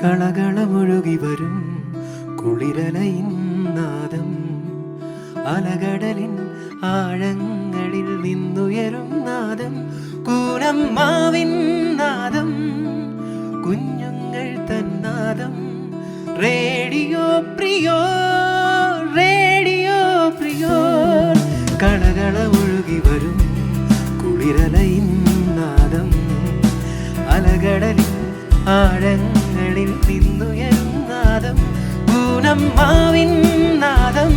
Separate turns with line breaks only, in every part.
കളകളമൊഴുകി വരും കുളിരലയിൻ നാദം, അലകടലിൻ ആഴങ്ങളിൽ നിന്നുയരും നാദം, കൂനമ്മാവിൻ നാദം, കുഞ്ഞുങ്ങൾ തന്നാദം. Radio പ്രിയോ, radio പ്രിയോ. കളകളമൊഴുകി വരും കുളിരലയിൻ നാദം, അലകടലിൻ ആഴങ്ങളിൽ നിന്നുയരും നാദം, പൂനമ്മാവിൻ നാദം,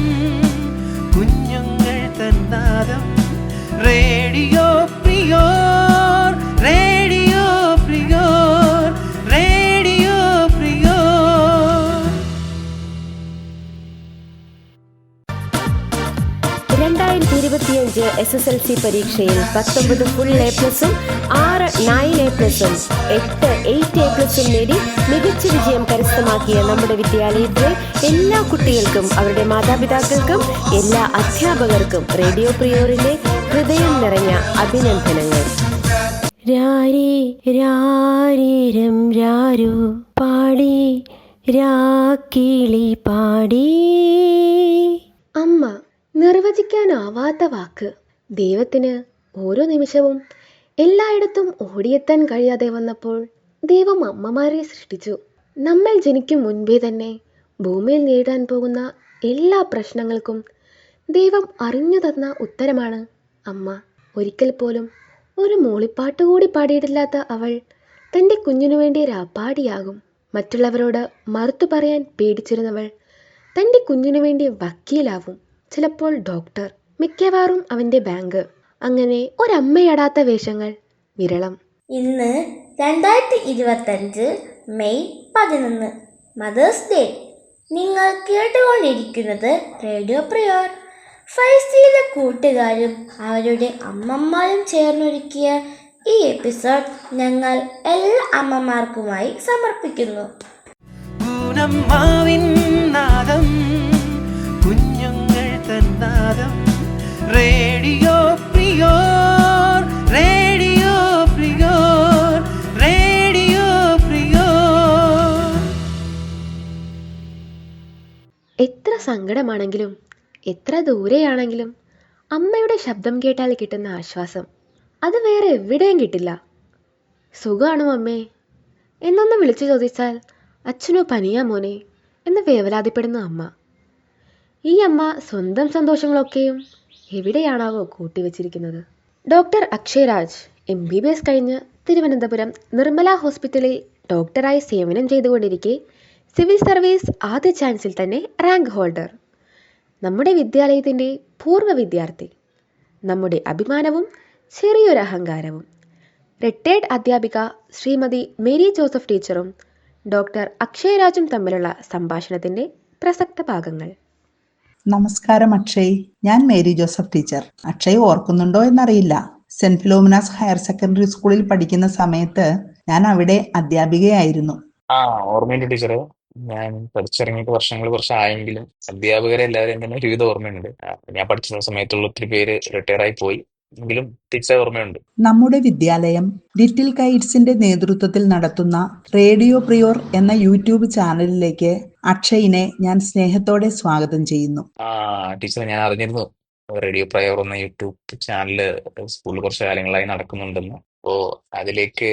കുഞ്ഞുങ്ങൾ തന്നാദം. റേഡിയോ പ്രിയോർ, റേഡിയോ പ്രിയോർ, റേഡിയോ പ്രിയോർ.
2025 SSLC പരീക്ഷയിൽ 19 ഫുൾ എ പ്ലസും 6 9 എ പ്ലസും 8 8 എ പ്ലസും നേടി മികച്ച വിജയം കരസ്ഥമാക്കിയ നമ്മുടെ വിദ്യാലയത്തിലെ എല്ലാ കുട്ടികൾക്കും അവരുടെ മാതാപിതാക്കൾക്കും എല്ലാ അധ്യാപകർക്കും റേഡിയോ പ്രിയോറിന്റെ ഹൃദയം നിറഞ്ഞ അഭിനന്ദനങ്ങൾ. രാരി രാരീരം രാരു പാടി രാക്കിളി പാടി. അമ്മ നിർവചിക്കാനാവാത്ത വാക്ക്. ദൈവത്തിന് ഓരോ നിമിഷവും എല്ലായിടത്തും ഓടിയെത്താൻ കഴിയാതെ വന്നപ്പോൾ ദൈവം അമ്മമാരെ സൃഷ്ടിച്ചു. നമ്മൾ ജനിക്കും മുൻപേ തന്നെ ഭൂമിയിൽ നേരിടാൻ പോകുന്ന എല്ലാ പ്രശ്നങ്ങൾക്കും ദൈവം അറിഞ്ഞു തന്ന ഉത്തരമാണ് അമ്മ. ഒരിക്കൽ പോലും ഒരു മൂളിപ്പാട്ട് കൂടി പാടിയിട്ടില്ലാത്ത അവൾ തൻ്റെ കുഞ്ഞിനു വേണ്ടി രാപ്പാടിയാകും. മറ്റുള്ളവരോട് മറുത്തു പറയാൻ പേടിച്ചിരുന്നവൾ തൻ്റെ കുഞ്ഞിനു വേണ്ടി വക്കീലാവും, ചിലപ്പോൾ ഡോക്ടർ, മിക്കവാറും അവൻ്റെ ബാങ്ക്. അങ്ങനെ ഒരമ്മയടാത്ത വേഷങ്ങൾ വിരളം.
ഇന്ന് 2025 മെയ് 11 മദേഴ്സ് ഡേ. നിങ്ങൾ കേട്ടുകൊണ്ടിരിക്കുന്നത് റേഡിയോ പ്രിയോർ. ഫൈസിയിലെ കൂട്ടുകാരും അവരുടെ അമ്മമാരും ചേർന്നൊരുക്കിയ ഈ എപ്പിസോഡ് ഞങ്ങൾ എല്ലാ അമ്മമാർക്കുമായി സമർപ്പിക്കുന്നു.
കുഞ്ഞുങ്ങൾ തന്നാദം. റേഡിയോ പ്രിയോർ, റേഡിയോ പ്രിയോർ, റേഡിയോ പ്രിയോർ.
എത്ര സങ്കടമാണെങ്കിലും എത്ര ദൂരെയാണെങ്കിലും അമ്മയുടെ ശബ്ദം കേട്ടാൽ കിട്ടുന്ന ആശ്വാസം അത് വേറെ എവിടെയും കിട്ടില്ല. സുഖമാണോ അമ്മേ എന്നൊന്ന് വിളിച്ചു ചോദിച്ചാൽ അച്ഛനോ പനിയാ മോനെ എന്ന് വേവലാതിപ്പെടുന്ന അമ്മ. ഈ അമ്മ സ്വന്തം സന്തോഷങ്ങളൊക്കെയും എവിടെയാണാവോ കൂട്ടിവെച്ചിരിക്കുന്നത്? ഡോക്ടർ അക്ഷയ് രാജ് MBBS കഴിഞ്ഞ് തിരുവനന്തപുരം നിർമ്മല ഹോസ്പിറ്റലിൽ ഡോക്ടറായി സേവനം ചെയ്തുകൊണ്ടിരിക്കെ സിവിൽ സർവീസ് ആദ്യ ചാൻസിൽ തന്നെ റാങ്ക് ഹോൾഡർ, നമ്മുടെ വിദ്യാലയത്തിൻ്റെ പൂർവ്വ വിദ്യാർത്ഥി, നമ്മുടെ അഭിമാനവും ചെറിയൊരു അഹങ്കാരവും, റിട്ടയർഡ് അധ്യാപിക ശ്രീമതി മേരി ജോസഫ് ടീച്ചറും ഡോക്ടർ അക്ഷയ് രാജും തമ്മിലുള്ള സംഭാഷണത്തിൻ്റെ പ്രസക്ത ഭാഗങ്ങൾ.
നമസ്കാരം അക്ഷയ്, ഞാൻ മേരി ജോസഫ് ടീച്ചർ. അക്ഷയ് ഓർക്കുന്നുണ്ടോ എന്നറിയില്ല. സെന്റ് ഫിലോമിനാസ് ഹയർ സെക്കൻഡറി സ്കൂളിൽ പഠിക്കുന്ന സമയത്ത് ഞാൻ അവിടെ അധ്യാപികയായിരുന്നു.
ഓർമ്മയുണ്ട് ടീച്ചറെ. ഞാൻ പഠിച്ചിറങ്ങിയിട്ട് വർഷങ്ങൾ കുറച്ചായെങ്കിലും അധ്യാപകരെ എല്ലാവരെയും തന്നെ ഒരുവിധം ഓർമ്മയുണ്ട്. ഞാൻ പഠിച്ചിരുന്ന സമയത്തുള്ള ഒത്തിരി പേര് റിട്ടയർ ആയി പോയി, എങ്കിലും ടീച്ചറെ ഓർമ്മയുണ്ട്.
നമ്മുടെ വിദ്യാലയം ലിറ്റിൽ കൈറ്റ്സിന്റെ നേതൃത്വത്തിൽ നടത്തുന്ന റേഡിയോ പ്രിയോർ എന്ന യൂട്യൂബ് ചാനലിലേക്ക് അക്ഷയിനെ ഞാൻ സ്നേഹത്തോടെ സ്വാഗതം ചെയ്യുന്നു.
ടീച്ചറെ, ഞാൻ അറിഞ്ഞിരുന്നു റേഡിയോ പ്രിയോർ എന്ന യൂട്യൂബ് ചാനല് സ്കൂളിൽ കുറച്ച് കാലങ്ങളായി നടക്കുന്നുണ്ടെന്ന്. അപ്പോ അതിലേക്ക്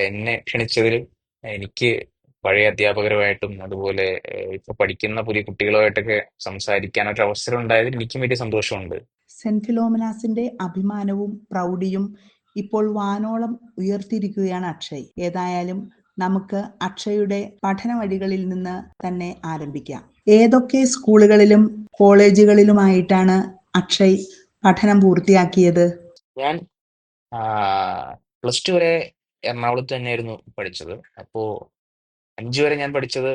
എന്നെ ക്ഷണിച്ചതിൽ എനിക്ക് പഴയ അധ്യാപകരുമായിട്ടും അതുപോലെ ഇപ്പൊ പഠിക്കുന്ന പുതിയ കുട്ടികളുമായിട്ടൊക്കെ സംസാരിക്കാനൊരു അവസരം ഉണ്ടായതിൽ എനിക്കും വലിയ സന്തോഷമുണ്ട്.
സെന്റ് ഫിലോമിനാസിന്റെ അഭിമാനവും പ്രൗഢിയും ഇപ്പോൾ വാനോളം ഉയർത്തിയിരിക്കുകയാണ് അക്ഷയ്. ഏതായാലും നമുക്ക് അക്ഷയുടെ പഠന വഴികളിൽ നിന്ന് തന്നെ ആരംഭിക്കാം. ഏതൊക്കെ സ്കൂളുകളിലും കോളേജുകളിലുമായിട്ടാണ് അക്ഷയ് പഠനം പൂർത്തിയാക്കിയത്?
ഞാൻ +2 വരെ എറണാകുളത്ത് തന്നെയായിരുന്നു പഠിച്ചത്. അപ്പോ 5 വരെ ഞാൻ പഠിച്ചത്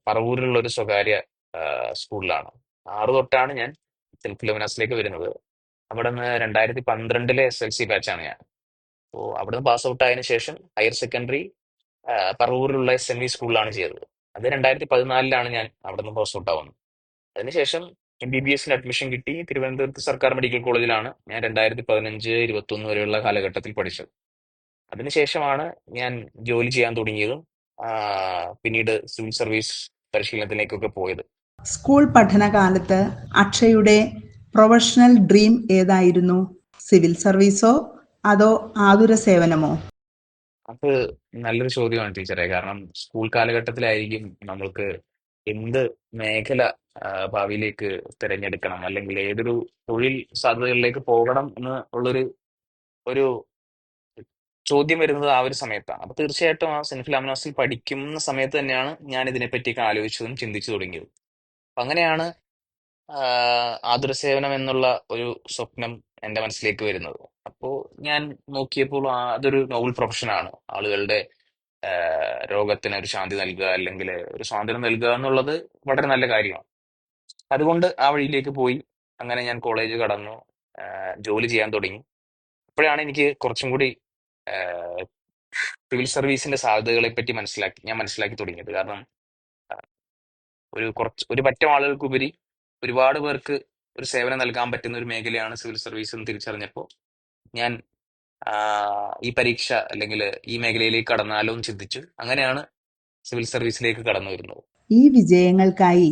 പറവൂരിലുള്ള ഒരു സ്വകാര്യ സ്കൂളിലാണ്. 6 തൊട്ടാണ് ഞാൻ സെന്റ് ഫിലോമിനാസിലേക്ക് വരുന്നത്. അവിടെ നിന്ന് 2012 SLC ബാച്ചാണ് ഞാൻ. അപ്പോൾ അവിടെ നിന്ന് പാസ് ഔട്ട് ആയതിനു ശേഷം ഹയർ സെക്കൻഡറി പറവൂരിലുള്ള SMV സ്കൂളിലാണ് ചെയ്തത്. അത് 2014 ഞാൻ അവിടെ നിന്ന് പാസ് ഔട്ട് ആവുന്നത്. അതിനുശേഷം MBBS അഡ്മിഷൻ കിട്ടി. തിരുവനന്തപുരത്ത് സർക്കാർ മെഡിക്കൽ കോളേജിലാണ് ഞാൻ 2015-21 വരെയുള്ള കാലഘട്ടത്തിൽ പഠിച്ചത്. അതിനുശേഷമാണ് ഞാൻ ജോലി ചെയ്യാൻ തുടങ്ങിയതും പിന്നീട് സിവിൽ സർവീസ് പരിശീലനത്തിലേക്കൊക്കെ പോയത്.
സ്കൂൾ പഠനകാലത്ത് അക്ഷയുടെ പ്രൊഫഷണൽ ഡ്രീം ഏതായിരുന്നു? സിവിൽ സർവീസോ അതോ ആതുര സേവനമോ?
അത് നല്ലൊരു ചോദ്യമാണ് ടീച്ചറെ. കാരണം സ്കൂൾ കാലഘട്ടത്തിലായിരിക്കും നമ്മൾക്ക് എന്ത് മേഖല ഭാവിയിലേക്ക് തിരഞ്ഞെടുക്കണം, അല്ലെങ്കിൽ ഏതൊരു തൊഴിൽ സാധ്യതകളിലേക്ക് പോകണം എന്ന് ഉള്ളൊരു ഒരു ചോദ്യം വരുന്നത് ആ ഒരു സമയത്താണ്. അപ്പൊ തീർച്ചയായിട്ടും ആ സെന്റ് ഫിലോമിനാസിൽ പഠിക്കുന്ന സമയത്ത് തന്നെയാണ് ഞാൻ ഇതിനെപ്പറ്റിയൊക്കെ ആലോചിച്ചതും ചിന്തിച്ചു തുടങ്ങിയത്. അപ്പൊ അങ്ങനെയാണ് ആതുര സേവനം എന്നുള്ള ഒരു സ്വപ്നം എന്റെ മനസ്സിലേക്ക് വരുന്നത്. അപ്പോ ഞാൻ നോക്കിയപ്പോൾ അതൊരു നോബൽ പ്രൊഫഷനാണ്. ആളുകളുടെ രോഗത്തിന് ഒരു ശാന്തി നൽകുക, അല്ലെങ്കിൽ ഒരു സ്വാതന്ത്ര്യം നൽകുക എന്നുള്ളത് വളരെ നല്ല കാര്യമാണ്. അതുകൊണ്ട് ആ വഴിയിലേക്ക് പോയി. അങ്ങനെ ഞാൻ കോളേജ് കടന്നു, ജോലി ചെയ്യാൻ തുടങ്ങി. അപ്പോഴാണ് എനിക്ക് കുറച്ചും കൂടി സിവിൽ സർവീസിന്റെ സാധ്യതകളെ പറ്റി ഞാൻ മനസ്സിലാക്കി തുടങ്ങിയത്. കാരണം ഒരു പറ്റം ആളുകൾക്കുപരി ഒരുപാട് പേർക്ക് ഒരു സേവനം നൽകാൻ പറ്റുന്ന ഒരു മേഖലയാണ് സിവിൽ സർവീസ് എന്ന് തിരിച്ചറിഞ്ഞപ്പോൾ ഞാൻ ഈ പരീക്ഷ അല്ലെങ്കിൽ ഈ മേഖലയിലേക്ക് കടന്നാലോ എന്ന് ചിന്തിച്ചു. അങ്ങനെയാണ് സിവിൽ സർവീസിലേക്ക് കടന്നു വരുന്നത്.
ഈ വിജയങ്ങൾക്കായി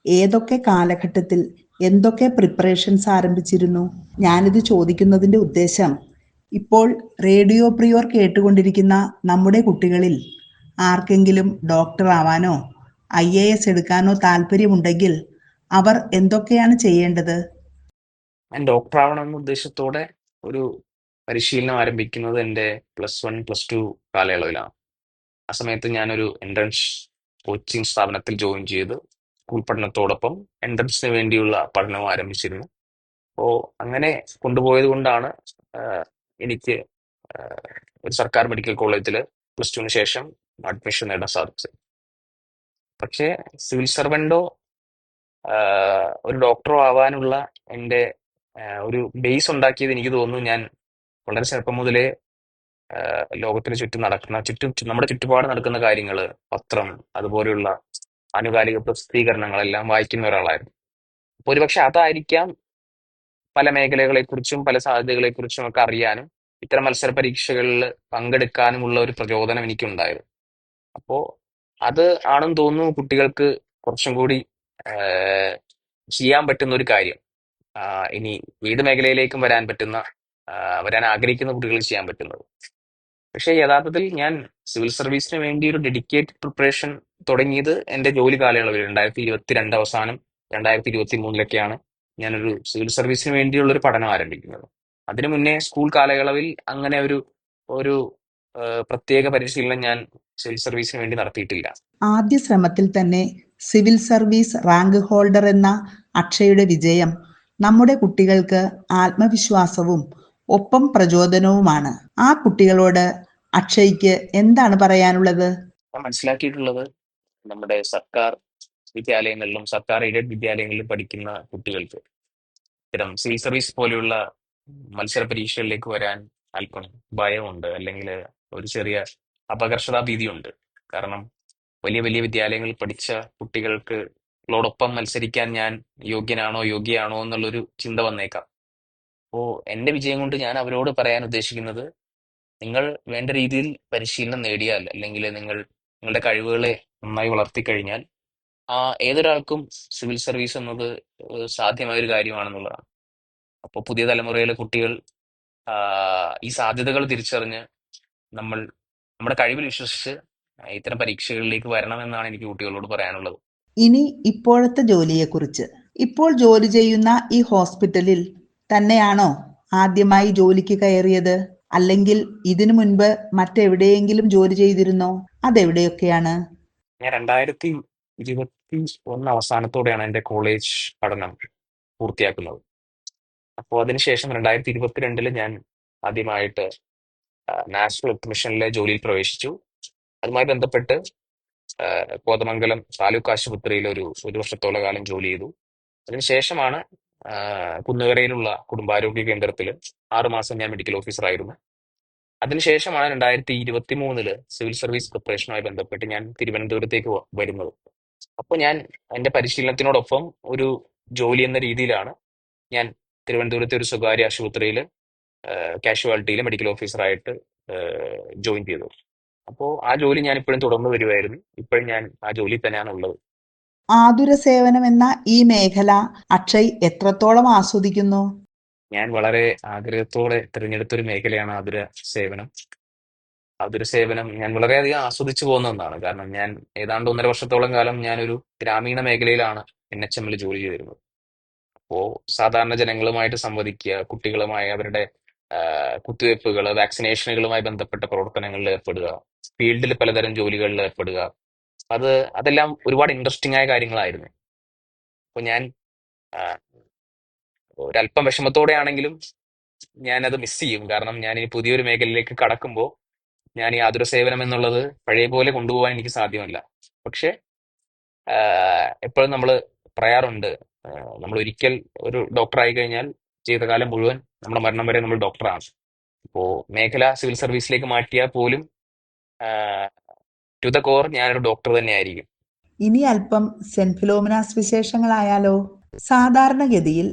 ഏതൊക്കെ കാലഘട്ടത്തിൽ എന്തൊക്കെ പ്രിപ്പറേഷൻസ് ആരംഭിച്ചിരുന്നു? ഞാനിത് ചോദിക്കുന്നതിന്റെ ഉദ്ദേശം, ഇപ്പോൾ റേഡിയോ പ്രിയോർ കേട്ടുകൊണ്ടിരിക്കുന്ന നമ്മുടെ കുട്ടികളിൽ ആർക്കെങ്കിലും ഡോക്ടർ ആവാനോ IAS എടുക്കാനോ താല്പര്യമുണ്ടെങ്കിൽ അവർ എന്തൊക്കെയാണ് ചെയ്യേണ്ടത്?
ഞാൻ ഡോക്ടർ ആവണം എന്ന ഉദ്ദേശത്തോടെ ഒരു പരിശീലനം ആരംഭിക്കുന്നത് എൻ്റെ +1 +2 കാലയളവിലാണ്. ആ സമയത്ത് ഞാനൊരു എൻട്രൻസ് കോച്ചിങ് സ്ഥാപനത്തിൽ ജോയിൻ ചെയ്ത് സ്കൂൾ പഠനത്തോടൊപ്പം എൻട്രൻസിന് വേണ്ടിയുള്ള പഠനവും ആരംഭിച്ചിരുന്നു. അപ്പോൾ അങ്ങനെ കൊണ്ടുപോയത് കൊണ്ടാണ് എനിക്ക് ഒരു സർക്കാർ മെഡിക്കൽ കോളേജിൽ +2 ശേഷം അഡ്മിഷൻ നേടാൻ സാധിച്ചത്. പക്ഷേ സിവിൽ സർവൻറ്റോ ഒരു ഡോക്ടറോ ആവാനുള്ള എൻ്റെ ഒരു ബേസ് ഉണ്ടാക്കിയത് എനിക്ക് തോന്നുന്നു ഞാൻ വളരെ ചെറുപ്പം മുതലേ ലോകത്തിന് ചുറ്റും നമ്മുടെ ചുറ്റുപാട് നടക്കുന്ന കാര്യങ്ങൾ, പത്രം, അതുപോലെയുള്ള ആനുകാലിക പ്രസിദ്ധീകരണങ്ങളെല്ലാം വായിക്കുന്ന ഒരാളായിരുന്നു. അപ്പൊ ഒരുപക്ഷെ അതായിരിക്കാം പല മേഖലകളെക്കുറിച്ചും പല സാധ്യതകളെക്കുറിച്ചും ഒക്കെ അറിയാനും ഇത്തരം മത്സര പരീക്ഷകളിൽ പങ്കെടുക്കാനുമുള്ള ഒരു പ്രചോദനം എനിക്കുണ്ടായത്. അപ്പോ അത് ആണെന്ന് തോന്നുന്നു കുട്ടികൾക്ക് കുറച്ചും കൂടി ചെയ്യാൻ പറ്റുന്ന ഒരു കാര്യം. ഇനി ഏത് മേഖലയിലേക്കും വരാൻ ആഗ്രഹിക്കുന്ന കുട്ടികൾ ചെയ്യാൻ പറ്റുന്നത്. പക്ഷേ യഥാർത്ഥത്തിൽ ഞാൻ സിവിൽ സർവീസിന് വേണ്ടി ഒരു ഡെഡിക്കേറ്റഡ് പ്രിപ്പറേഷൻ തുടങ്ങിയത് എൻ്റെ ജോലി കാലയളവിൽ 2022 അവസാനം 2023 ഞാനൊരു സിവിൽ സർവീസിന് വേണ്ടിയുള്ള ഒരു പഠനം ആരംഭിക്കുന്നത്. അതിനു മുന്നേ സ്കൂൾ കാലയളവിൽ അങ്ങനെ ഒരു ഒരു പ്രത്യേക പരിശീലനം ഞാൻ സിവിൽ സർവീസിന് വേണ്ടി നടത്തിയിട്ടില്ല.
ആദ്യ ശ്രമത്തിൽ തന്നെ സിവിൽ സർവീസ് റാങ്ക് ഹോൾഡർ എന്ന അക്ഷയുടെ വിജയം നമ്മുടെ കുട്ടികൾക്ക് ആത്മവിശ്വാസവും ഒപ്പം പ്രചോദനവുമാണ്. ആ കുട്ടികളോട് അക്ഷയ്ക്ക് എന്താണ് പറയാനുള്ളത്?
ഞാൻ മനസ്സിലാക്കിയിട്ടുള്ളത്, നമ്മുടെ സർക്കാർ വിദ്യാലയങ്ങളിലും സർക്കാർ എയ്ഡഡ് വിദ്യാലയങ്ങളിലും പഠിക്കുന്ന കുട്ടികൾക്ക് ഇത്തരം സിവിൽ സർവീസ് പോലെയുള്ള മത്സര പരീക്ഷകളിലേക്ക് വരാൻ അല്പം ഭയമുണ്ട്, അല്ലെങ്കിൽ ഒരു ചെറിയ അപകർഷതാ ഭീതിയുണ്ട്. കാരണം വലിയ വലിയ വിദ്യാലയങ്ങളിൽ പഠിച്ച കുട്ടികൾക്കോടൊപ്പം മത്സരിക്കാൻ ഞാൻ യോഗ്യയാണോ എന്നുള്ളൊരു ചിന്ത വന്നേക്കാം. അപ്പോൾ എൻ്റെ വിജയം കൊണ്ട് ഞാൻ അവരോട് പറയാൻ ഉദ്ദേശിക്കുന്നത്, നിങ്ങൾ വേണ്ട രീതിയിൽ പരിശീലനം നേടിയാൽ, അല്ലെങ്കിൽ നിങ്ങളുടെ കഴിവുകളെ നന്നായി വളർത്തിക്കഴിഞ്ഞാൽ ഏതൊരാൾക്കും സിവിൽ സർവീസ് എന്നത് സാധ്യമായ ഒരു കാര്യമാണെന്നുള്ളതാണ്. അപ്പോൾ പുതിയ തലമുറയിലെ കുട്ടികൾ ഈ സാധ്യതകൾ തിരിച്ചറിഞ്ഞ് നമ്മുടെ കഴിവിൽ വിശ്വസിച്ച് ഇത്തരം പരീക്ഷകളിലേക്ക് വരണമെന്നാണ് എനിക്ക് കുട്ടികളോട് പറയാനുള്ളത്.
ഇനി ഇപ്പോഴത്തെ ജോലിയെക്കുറിച്ച്. ഇപ്പോൾ ജോലി ചെയ്യുന്ന ഈ ഹോസ്പിറ്റലിൽ തന്നെയാണോ ആദ്യമായി ജോലിക്ക് കയറിയത്? അല്ലെങ്കിൽ ഇതിനു മുൻപ് മറ്റെവിടെയെങ്കിലും ജോലി ചെയ്തിരുന്നോ? അതെവിടെയൊക്കെയാണ്?
ഞാൻ 2021 അവസാനത്തോടെയാണ് എൻ്റെ കോളേജ് പഠനം പൂർത്തിയാക്കുന്നത്. അപ്പോൾ അതിനുശേഷം 2022 ഞാൻ ആദ്യമായിട്ട് നാഷണൽ ഹെൽത്ത് മിഷനിലെ ജോലിയിൽ പ്രവേശിച്ചു. അതുമായി ബന്ധപ്പെട്ട് കോതമംഗലം താലൂക്ക് ആശുപത്രിയിൽ ഒരു വർഷത്തോളം കാലം ജോലി ചെയ്തു. അതിനുശേഷമാണ് കുന്നുകരയിലുള്ള കുടുംബാരോഗ്യ കേന്ദ്രത്തിൽ 6 മാസം ഞാൻ മെഡിക്കൽ ഓഫീസറായിരുന്നു. അതിനുശേഷമാണ് 2023 സിവിൽ സർവീസ് പ്രിപ്പറേഷനുമായി ബന്ധപ്പെട്ട് ഞാൻ തിരുവനന്തപുരത്തേക്ക് വരുന്നത്. അപ്പോൾ ഞാൻ എൻ്റെ പരിശീലനത്തിനോടൊപ്പം ഒരു ജോലി എന്ന രീതിയിലാണ് ഞാൻ തിരുവനന്തപുരത്തെ ഒരു സ്വകാര്യ ആശുപത്രിയിൽ കാഷ്വാലിറ്റിയിൽ മെഡിക്കൽ ഓഫീസറായിട്ട് ജോയിൻ ചെയ്തത്. അപ്പോൾ ആ ജോലി ഞാൻ ഇപ്പോഴും തുടർന്ന് വരുമായിരുന്നു. ഇപ്പോഴും ഞാൻ ആ ജോലി തന്നെയാണ് ഉള്ളത്.
ആതുര സേവനം എന്ന ഈ മേഖല അക്ഷയ് എത്രത്തോളം ആസ്വദിക്കുന്നു?
ഞാൻ വളരെ ആഗ്രഹത്തോടെ തിരഞ്ഞെടുത്തൊരു മേഖലയാണ് സേവനം. ആതുര സേവനം ഞാൻ വളരെയധികം ആസ്വദിച്ചു പോകുന്ന ഒന്നാണ്. കാരണം ഞാൻ ഏതാണ്ട് 1.5 വർഷത്തോളം കാലം ഞാനൊരു ഗ്രാമീണ മേഖലയിലാണ് NHMൽ ജോലി ചെയ്തിരുന്നത്. അപ്പോൾ സാധാരണ ജനങ്ങളുമായിട്ട് സംവദിക്കുക, കുട്ടികളുമായി അവരുടെ കുത്തിവയ്പ്പുകൾ, വാക്സിനേഷനുകളുമായി ബന്ധപ്പെട്ട പ്രവർത്തനങ്ങളിൽ ഏർപ്പെടുക, ഫീൽഡിൽ പലതരം ജോലികളിൽ ഏർപ്പെടുക. അത് അതെല്ലാം ഒരുപാട് ഇൻട്രസ്റ്റിംഗ് ആയ കാര്യങ്ങളായിരുന്നു. അപ്പോൾ ഞാൻ ആ, ഒരല്പം വിഷമത്തോടെയാണെങ്കിലും ഞാനത് മിസ് ചെയ്യും. കാരണം ഞാൻ ഈ പുതിയൊരു മേഖലയിലേക്ക് കടക്കുമ്പോൾ ഞാൻ ഈ ആതുര സേവനം എന്നുള്ളത് പഴയ പോലെ കൊണ്ടുപോകാൻ എനിക്ക് സാധ്യമല്ല. പക്ഷെ എപ്പോഴും നമ്മൾ പറയാറുണ്ട്, നമ്മൾ ഒരിക്കൽ ഒരു ഡോക്ടറായി കഴിഞ്ഞാൽ ജീവിതകാലം മുഴുവൻ നമ്മുടെ മരണം വരെ നമ്മൾ ഡോക്ടറാണ്. ഇപ്പോൾ മേഖല സിവിൽ സർവീസിലേക്ക് മാറ്റിയാൽ പോലും ടു ദ കോർ ഞാനൊരു ഡോക്ടർ തന്നെയായിരിക്കും.
ഇനി അല്പം സെന്റ് ഫിലോമിനാസ് വിശേഷങ്ങളായാലോ? സാധാരണഗതിയിൽ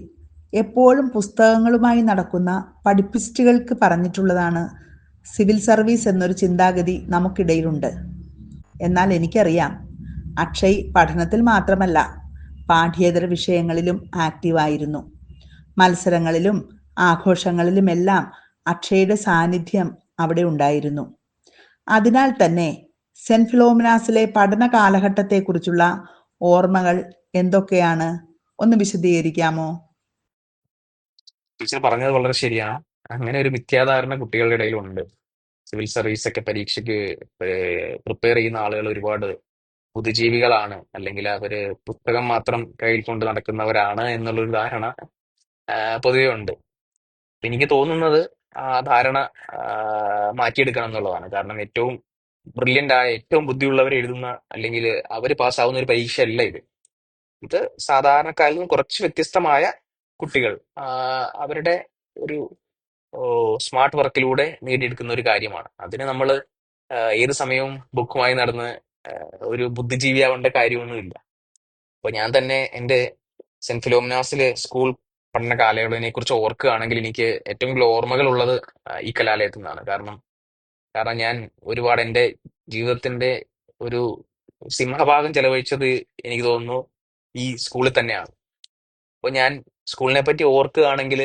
എപ്പോഴും പുസ്തകങ്ങളുമായി നടക്കുന്ന പഠിപ്പിസ്റ്റുകൾക്ക് പറഞ്ഞിട്ടുള്ളതാണ് സിവിൽ സർവീസ് എന്നൊരു ചിന്താഗതി നമുക്കിടയിലുണ്ട്. എന്നാൽ എനിക്കറിയാം, അക്ഷയ് പഠനത്തിൽ മാത്രമല്ല പാഠ്യേതര വിഷയങ്ങളിലും ആക്റ്റീവായിരുന്നു. മത്സരങ്ങളിലും ആഘോഷങ്ങളിലുമെല്ലാം അക്ഷയുടെ സാന്നിധ്യം അവിടെ ഉണ്ടായിരുന്നു. അതിനാൽ തന്നെ സെന്റ് ഫിലോമിനാസിലെ പഠന കാലഘട്ടത്തെക്കുറിച്ചുള്ള ഓർമ്മകൾ എന്തൊക്കെയാണ്? ഒന്ന് വിശദീകരിക്കാമോ?
ടീച്ചർ പറഞ്ഞത് വളരെ ശരിയാണ്. അങ്ങനെ ഒരു മിഥ്യാധാരണ കുട്ടികളുടെ ഇടയിലുണ്ട്. സിവിൽ സർവീസ് ഒക്കെ പരീക്ഷയ്ക്ക് പ്രിപ്പയർ ചെയ്യുന്ന ആളുകൾ ഒരുപാട് ബുദ്ധിജീവികളാണ്, അല്ലെങ്കിൽ അവര് പുസ്തകം മാത്രം കയ്യിൽ കൊണ്ട് നടക്കുന്നവരാണ് എന്നുള്ളൊരു ധാരണ പൊതുവെ ഉണ്ട്. എനിക്ക് തോന്നുന്നത് ആ ധാരണ മാറ്റിയെടുക്കണം എന്നുള്ളതാണ്. കാരണം ഏറ്റവും ബ്രില്യൻ്റ് ആയ, ഏറ്റവും ബുദ്ധിയുള്ളവർ എഴുതുന്ന അല്ലെങ്കിൽ അവർ പാസ്സാവുന്ന ഒരു പരീക്ഷ അല്ല ഇത്. ഇത് സാധാരണക്കാരിൽ നിന്ന് കുറച്ച് വ്യത്യസ്തമായ കുട്ടികൾ അവരുടെ ഒരു സ്മാർട്ട് വർക്കിലൂടെ നേടിയെടുക്കുന്ന ഒരു കാര്യമാണ്. അതിന് നമ്മൾ ഏത് സമയവും ബുക്കുമായി നടന്ന് ഒരു ബുദ്ധിജീവിയാവേണ്ട കാര്യമൊന്നുമില്ല. അപ്പൊ ഞാൻ തന്നെ എൻ്റെ സെന്റ് ഫിലോമിനാസിലെ സ്കൂൾ പഠന കാലയളവിനെ കുറിച്ച് ഓർക്കുകയാണെങ്കിൽ എനിക്ക് ഏറ്റവും കൂടുതൽ ഓർമ്മകൾ ഉള്ളത് ഈ കലാലയത്തിൽ നിന്നാണ്. കാരണം ഞാൻ ഒരുപാട് എൻ്റെ ജീവിതത്തിന്റെ ഒരു സിംഹഭാഗം ചെലവഴിച്ചത് എനിക്ക് തോന്നുന്നു ഈ സ്കൂളിൽ തന്നെയാണ്. അപ്പോൾ ഞാൻ സ്കൂളിനെ പറ്റി ഓർക്കുകയാണെങ്കിൽ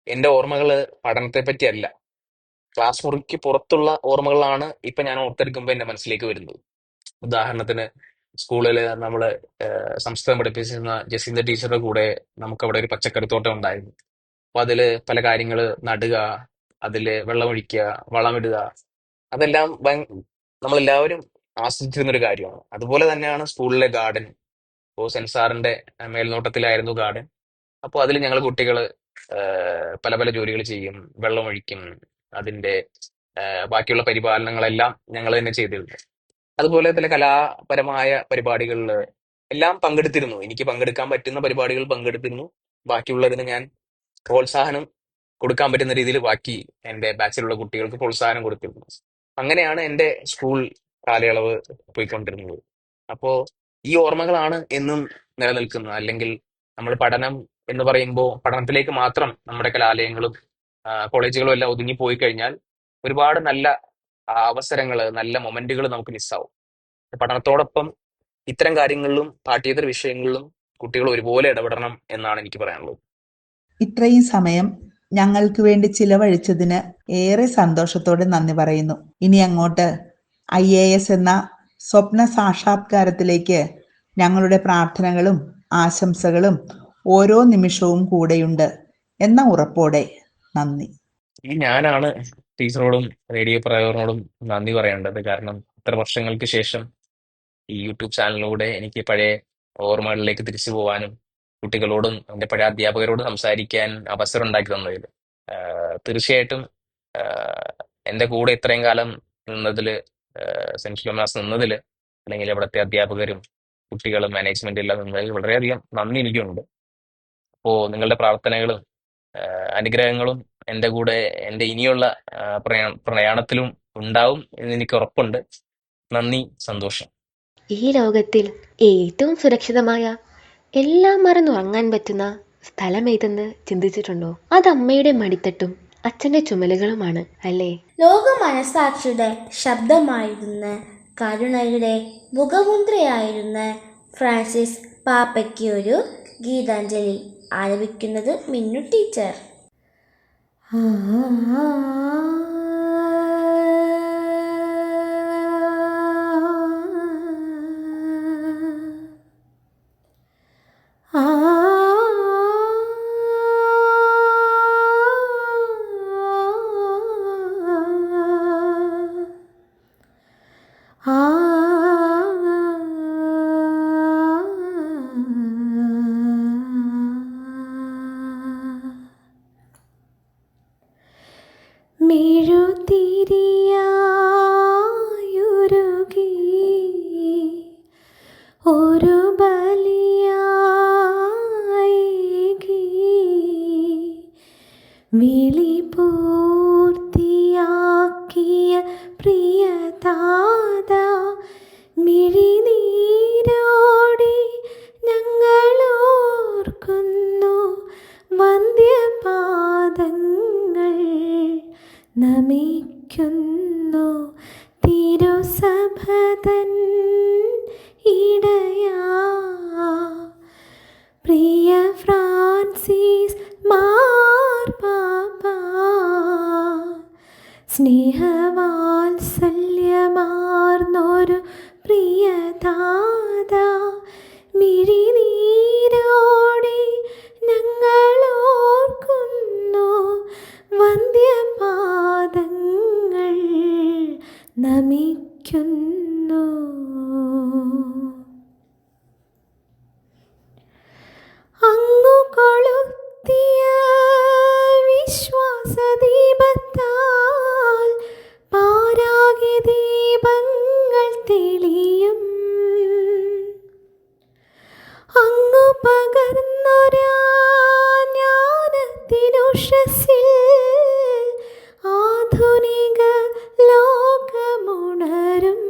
എൻ്റെ ഓർമ്മകൾ പഠനത്തെ പറ്റിയല്ല, ക്ലാസ് മുറിക്ക് പുറത്തുള്ള ഓർമ്മകളാണ് ഇപ്പൊ ഞാൻ ഓർത്തെടുക്കുമ്പോൾ എൻ്റെ മനസ്സിലേക്ക് വരുന്നത്. ഉദാഹരണത്തിന് സ്കൂളിൽ നമ്മൾ സംസ്കൃതം പഠിപ്പിച്ചിരുന്ന ജസീന്ത ടീച്ചറുടെ കൂടെ നമുക്ക് അവിടെ ഒരു പച്ചക്കറിത്തോട്ടം ഉണ്ടായിരുന്നു. അപ്പൊ അതില് പല കാര്യങ്ങൾ നടുക, അതില് വെള്ളമൊഴിക്കുക, വളമിടുക, അതെല്ലാം നമ്മളെല്ലാവരും ആസ്വദിച്ചിരുന്ന ഒരു കാര്യമാണ്. അതുപോലെ തന്നെയാണ് സ്കൂളിലെ ഗാർഡൻ. ഇപ്പോൾ സെൻസാറിന്റെ മേൽനോട്ടത്തിലായിരുന്നു ഗാർഡൻ. അപ്പോൾ അതിൽ ഞങ്ങൾ കുട്ടികൾ പല പല ജോലികൾ ചെയ്യും, വെള്ളമൊഴിക്കും, അതിന്റെ ബാക്കിയുള്ള പരിപാലനങ്ങളെല്ലാം ഞങ്ങൾ തന്നെ ചെയ്തിരുന്നു. അതുപോലെ തന്നെ കലാപരമായ പരിപാടികളിൽ എല്ലാം പങ്കെടുത്തിരുന്നു. എനിക്ക് പങ്കെടുക്കാൻ പറ്റുന്ന പരിപാടികൾ പങ്കെടുത്തിരുന്നു. ബാക്കിയുള്ളതിന് ഞാൻ പ്രോത്സാഹനം കൊടുക്കാൻ പറ്റുന്ന രീതിയിൽ ബാക്കി എൻ്റെ ബാച്ചിലുള്ള കുട്ടികൾക്ക് പ്രോത്സാഹനം കൊടുത്തിരുന്നു. അങ്ങനെയാണ് എൻ്റെ സ്കൂൾ കാലയളവ് പോയിക്കൊണ്ടിരുന്നത്. അപ്പോൾ ഈ ഓർമ്മകളാണ് എന്നും നിലനിൽക്കുന്നത്. അല്ലെങ്കിൽ നമ്മൾ പഠനം എന്ന് പറയുമ്പോൾ പഠനത്തിലേക്ക് മാത്രം നമ്മുടെ കലാലയങ്ങളും കോളേജുകളും എല്ലാം ഒതുങ്ങി പോയി കഴിഞ്ഞാൽ ഒരുപാട് നല്ല അവസരങ്ങൾ, നല്ല മൊമെന്റുകൾ നമുക്ക് മിസ്സാവും. പഠനത്തോടൊപ്പം ഇത്തരം കാര്യങ്ങളിലും പാഠ്യേതര വിഷയങ്ങളിലും കുട്ടികൾ ഒരുപോലെ ഇടപെടണം എന്നാണ് എനിക്ക് പറയാനുള്ളത്.
ഇത്രയും സമയം ഞങ്ങൾക്ക് വേണ്ടി ചിലവഴിച്ചതിന് ഏറെ സന്തോഷത്തോടെ നന്ദി പറയുന്നു. ഇനി അങ്ങോട്ട് IAS എന്ന സ്വപ്ന സാക്ഷാത്കാരത്തിലേക്ക് ഞങ്ങളുടെ പ്രാർത്ഥനകളും ആശംസകളും ഓരോ നിമിഷവും കൂടെയുണ്ട് എന്ന ഉറപ്പോടെ നന്ദി.
ഞാനാണ് ടീച്ചറോടും റേഡിയോ പ്രവർത്തകരോടും നന്ദി പറയേണ്ടത്. കാരണം ഇത്ര വർഷങ്ങൾക്ക് ശേഷം ഈ യൂട്യൂബ് ചാനലിലൂടെ എനിക്ക് പഴയ ഓർമ്മകളിലേക്ക് തിരിച്ചു പോകാനും കുട്ടികളോടും എൻ്റെ പഴയ അധ്യാപകരോടും സംസാരിക്കാൻ അവസരം ഉണ്ടാക്കി തന്നതിൽ തീർച്ചയായിട്ടും എൻ്റെ കൂടെ ഇത്രയും കാലം നിന്നതിൽ, സെന്റ് ഫിലോമിനാസ് നിന്നതിൽ, അല്ലെങ്കിൽ അവിടുത്തെ അധ്യാപകരും കുട്ടികളും മാനേജ്മെന്റും എല്ലാം നിന്നതിൽ വളരെയധികം നന്ദി എനിക്കുണ്ട്. അപ്പോൾ നിങ്ങളുടെ പ്രാർത്ഥനകളും അനുഗ്രഹങ്ങളും എൻ്റെ കൂടെ എൻ്റെ ഇനിയുള്ള പ്രയാണത്തിലും ഉണ്ടാവും എന്ന് എനിക്ക് ഉറപ്പുണ്ട്. നന്ദി, സന്തോഷം.
ഈ ലോകത്തിൽ ഏറ്റവും സുരക്ഷിതമായ, എല്ലാം മറന്നുറങ്ങാൻ പറ്റുന്ന സ്ഥലം ഏതെന്ന് ചിന്തിച്ചിട്ടുണ്ടോ? അത് അമ്മയുടെ മടിത്തട്ടും അച്ഛൻ്റെ ചുമലുകളുമാണ് അല്ലേ?
ലോക മനസാക്ഷിയുടെ ശബ്ദമായിരുന്ന, കരുണയുടെ മുഖമുദ്രയായിരുന്ന ഫ്രാൻസിസ് പാപ്പയ്ക്ക് ഒരു ഗീതാഞ്ജലി ആലപിക്കുന്നത് മിന്നു ടീച്ചർ.
മെഴുതിരിയായുരുകി ഒരു ബലിയായി വിളി പൂർത്തിയാക്കിയ പ്രിയതാത മിഴിനീരോടി ഞങ്ങളോർക്കുന്നു വന്ധ്യപാദങ്ങൾ നമിക്കുന്നു തിരുസഭതൻ ഇടയാ പ്രിയ ഫ്രാൻസിസ് മാർപ്പാപ്പ സ്നേഹവാത്സല്യമാർന്നൊരു പ്രിയതാത മിഴിനീരോടെ ഞങ്ങളോർക്കുന്നു വന്ധ്യപാദങ്ങൾ നമിക്കുന്നു. അങ്ങു കൊളുത്തിയ വിശ്വാസദീപത്താൽ പാരാകി ദീപങ്ങൾ തെളിയും. അങ്ങു പകർന്നൊരാ ജ്ഞാനത്തിനുഷസ്സിൽ ആധുനിക ലോകമുണരും.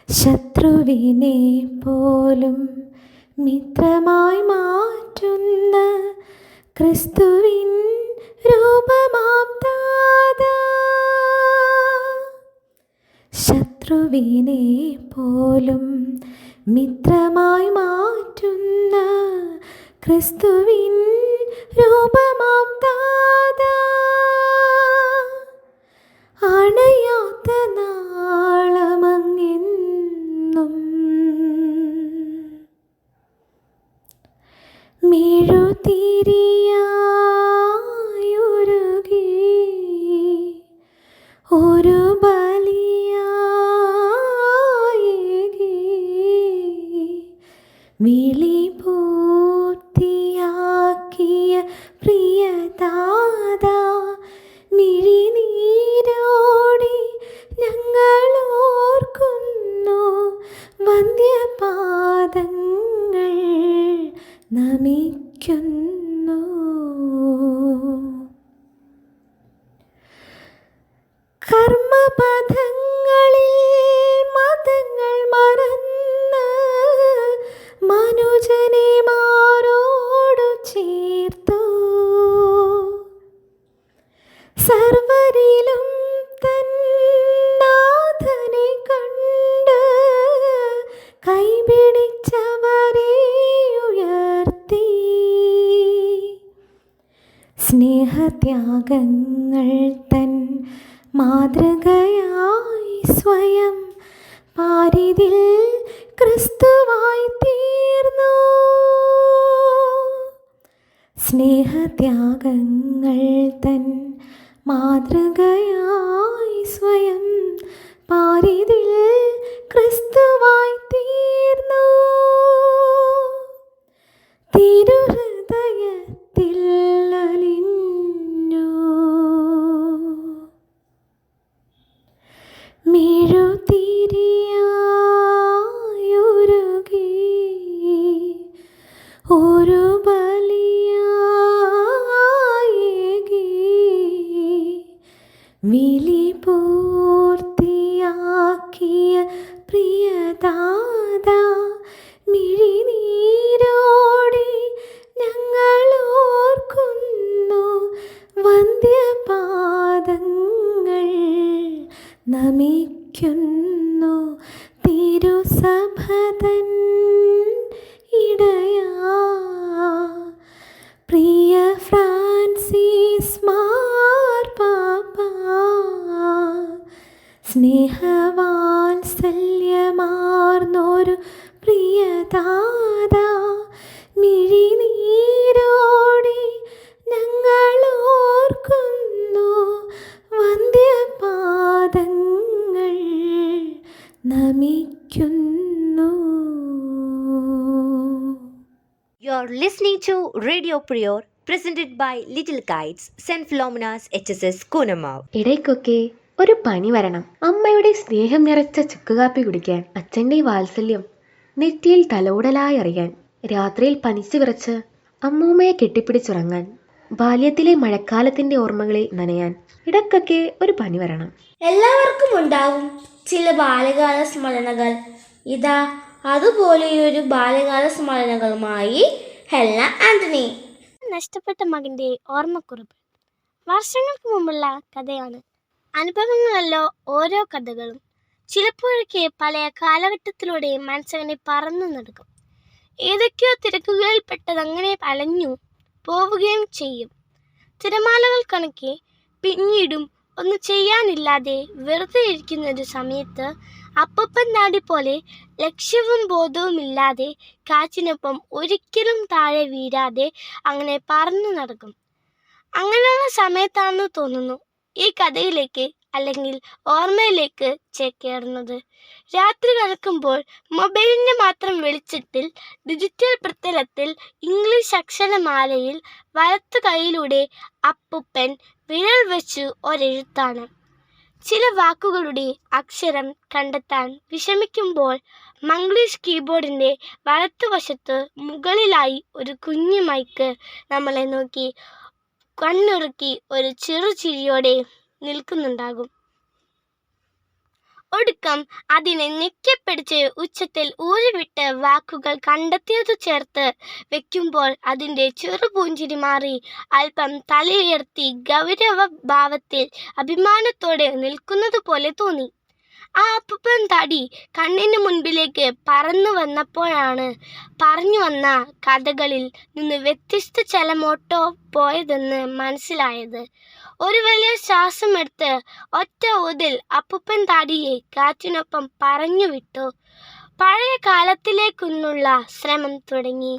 ശത്രുവിനെ പോലും മിത്രമായി മാറ്റുന്ന ക്രിസ്തുവിൻ രൂപമാം താത, ശത്രുവിനെ പോലും മിത്രമായി മാറ്റുന്ന ക്രിസ്തുവിൻ രൂപമാം താത, അണയാത്ത നാളമങ്ങെന്നും മെഴുതിരിയായുരുകി ഒരു ബലിയായി വിളി പൂർത്തിയാക്കിയ പ്രിയതാത മിഴിനീരോടി ഞങ്ങളോർക്കുന്നു വന്ധ്യപാദങ്ങൾ നമിക്കുന്നു. കർമ്മപഥങ്ങളിൽ മതങ്ങൾ മറന്ന് മനുജനെ മാറോടു ചേർത്തു. സർവരിലും തന്നാഥനെ കണ്ട് കൈപിടിച്ചവരെ ഉയർത്തി. സ്നേഹത്യാഗങ്ങൾ തൻ മാതൃകയായി സ്വയം പാരിതിൽ ക്രിസ്തുവായി തീർന്നു. സ്നേഹത്യാഗങ്ങൾ തൻ മാതൃകയായി സ്വയം പാരിതിൽ ക്രിസ്തുവായി തീർന്നു. തിരുഹൃദയത്തിൽ അലിഞ്ഞു മെഴുതിരിയായുരുകി ഒരു ബലിയായി വിളി പൂർത്തിയാക്കിയ പ്രിയതാത മിഴിനീരോടെ ഞങ്ങളോർക്കുന്നു നമിക്കുന്നു തിരുസഭതൻ ഇടയാ പ്രിയ ഫ്രാൻസിസ് മാർപ്പാപ്പ സ്നേഹവാത്സല്യമാർന്നൊരു പ്രിയദാത മിഴിനീരോടെ ഞങ്ങൾ ഓർക്കുന്നു വന്ധ്യപാദങ്ങൾ നമിക്കുന്നു.
You're listening to Radio Prior, presented by Little Kites, St. Philomena's HSS Kunamav.
ഇടയ്ക്കൊക്കെ ഒരു പനി വരണം. അമ്മയുടെ സ്നേഹം നിറച്ച ചുക്കുകാപ്പി കുടിക്കാൻ, അച്ഛൻ്റെ വാത്സല്യം നെറ്റിയിൽ തലോടലായി അറിയാൻ, രാത്രിയിൽ പനിച്ചു വിറച്ച് അമ്മൂമ്മയെ കെട്ടിപ്പിടിച്ചുറങ്ങാൻ, ബാല്യത്തിലെ മഴക്കാലത്തിന്റെ ഓർമ്മകളിൽ നനയാൻ ഇടയ്ക്കൊക്കെ ഒരു പനി വരണം.
എല്ലാവർക്കും ഉണ്ടാകും ചില ബാല്യകാല സ്മരണകൾ. ഇതാ അതുപോലെയൊരു ബാല്യകാല സ്മരണകളുമായി ഹെലന ആന്റണി.
നഷ്ടപ്പെട്ട മകൻ്റെ ഓർമ്മക്കുറിപ്പ്. വർഷങ്ങൾക്ക് മുമ്പുള്ള കഥയാണ്. അനുഭവങ്ങളല്ലോ ഓരോ കഥകളും. ചിലപ്പോഴൊക്കെ പല കാലഘട്ടത്തിലൂടെ മനസ്സങ്ങനെ പറന്നു നടക്കും. ഏതൊക്കെയോ തിരക്കുകളിൽ പെട്ടതങ്ങനെ അലഞ്ഞു പോവുകയും ചെയ്യും. തിരമാലകൾ കണക്കെ പിന്നീടും ഒന്നും ചെയ്യാനില്ലാതെ വെറുതെ ഇരിക്കുന്ന ഒരു സമയത്ത് അപ്പൂപ്പൻ താടി പോലെ ലക്ഷ്യവും ബോധവുമില്ലാതെ കാറ്റിനൊപ്പം ഒരിക്കലും താഴെ വീഴാതെ അങ്ങനെ പറന്നു നടക്കും. അങ്ങനെയുള്ള സമയത്താണെന്ന് തോന്നുന്നു ഈ കഥയിലേക്ക് അല്ലെങ്കിൽ ഓർമ്മയിലേക്ക് ചേക്കേറുന്നത്. രാത്രി കടക്കുമ്പോൾ മൊബൈലിൻ്റെ മാത്രം വെളിച്ചത്തിൽ ഡിജിറ്റൽ പ്രതലത്തിൽ ഇംഗ്ലീഷ് അക്ഷരമാലയിൽ വലത്തു കൈയിലൂടെ അപ്പൂപ്പൻ വിരൽ വെച്ചു ഒരെഴുത്താണ്. ചില വാക്കുകളുടെ അക്ഷരം കണ്ടെത്താൻ വിഷമിക്കുമ്പോൾ മംഗ്ലീഷ് കീബോർഡിൻ്റെ വലത്തുവശത്ത് മുകളിലായി ഒരു കുഞ്ഞു മൈക്ക് നമ്മളെ നോക്കി കണ്ണുറുക്കി ഒരു ചെറുചിരിയോടെ നിൽക്കുന്നുണ്ടാകും. ഒടുക്കം അതിനെ ഞെക്കിപ്പിടിച്ച് ഉച്ചത്തിൽ ഊരിവിട്ട് വാക്കുകൾ കണ്ടെത്തിയതു ചേർത്ത് വെക്കുമ്പോൾ അതിൻ്റെ ചെറുപൂഞ്ചിരി മാറി അല്പം തലയുയർത്തി ഗൗരവ ഭാവത്തിൽ അഭിമാനത്തോടെ നിൽക്കുന്നത് പോലെ തോന്നി. ആ അപ്പൂപ്പൻ താടി കണ്ണിന് മുൻപിലേക്ക് പറന്നു വന്നപ്പോഴാണ് പറഞ്ഞു വന്ന കഥകളിൽ നിന്ന് വ്യത്യസ്ത ചലമോട്ടോ പോയതെന്ന് മനസ്സിലായത്. ഒരു വലിയ ശ്വാസമെടുത്ത് ഒറ്റ ഊതിൽ അപ്പൂപ്പൻ താടിയെ കാറ്റിനൊപ്പം പറഞ്ഞു വിട്ടു. പഴയ കാലത്തിലേക്കുള്ള ശ്രമം തുടങ്ങി.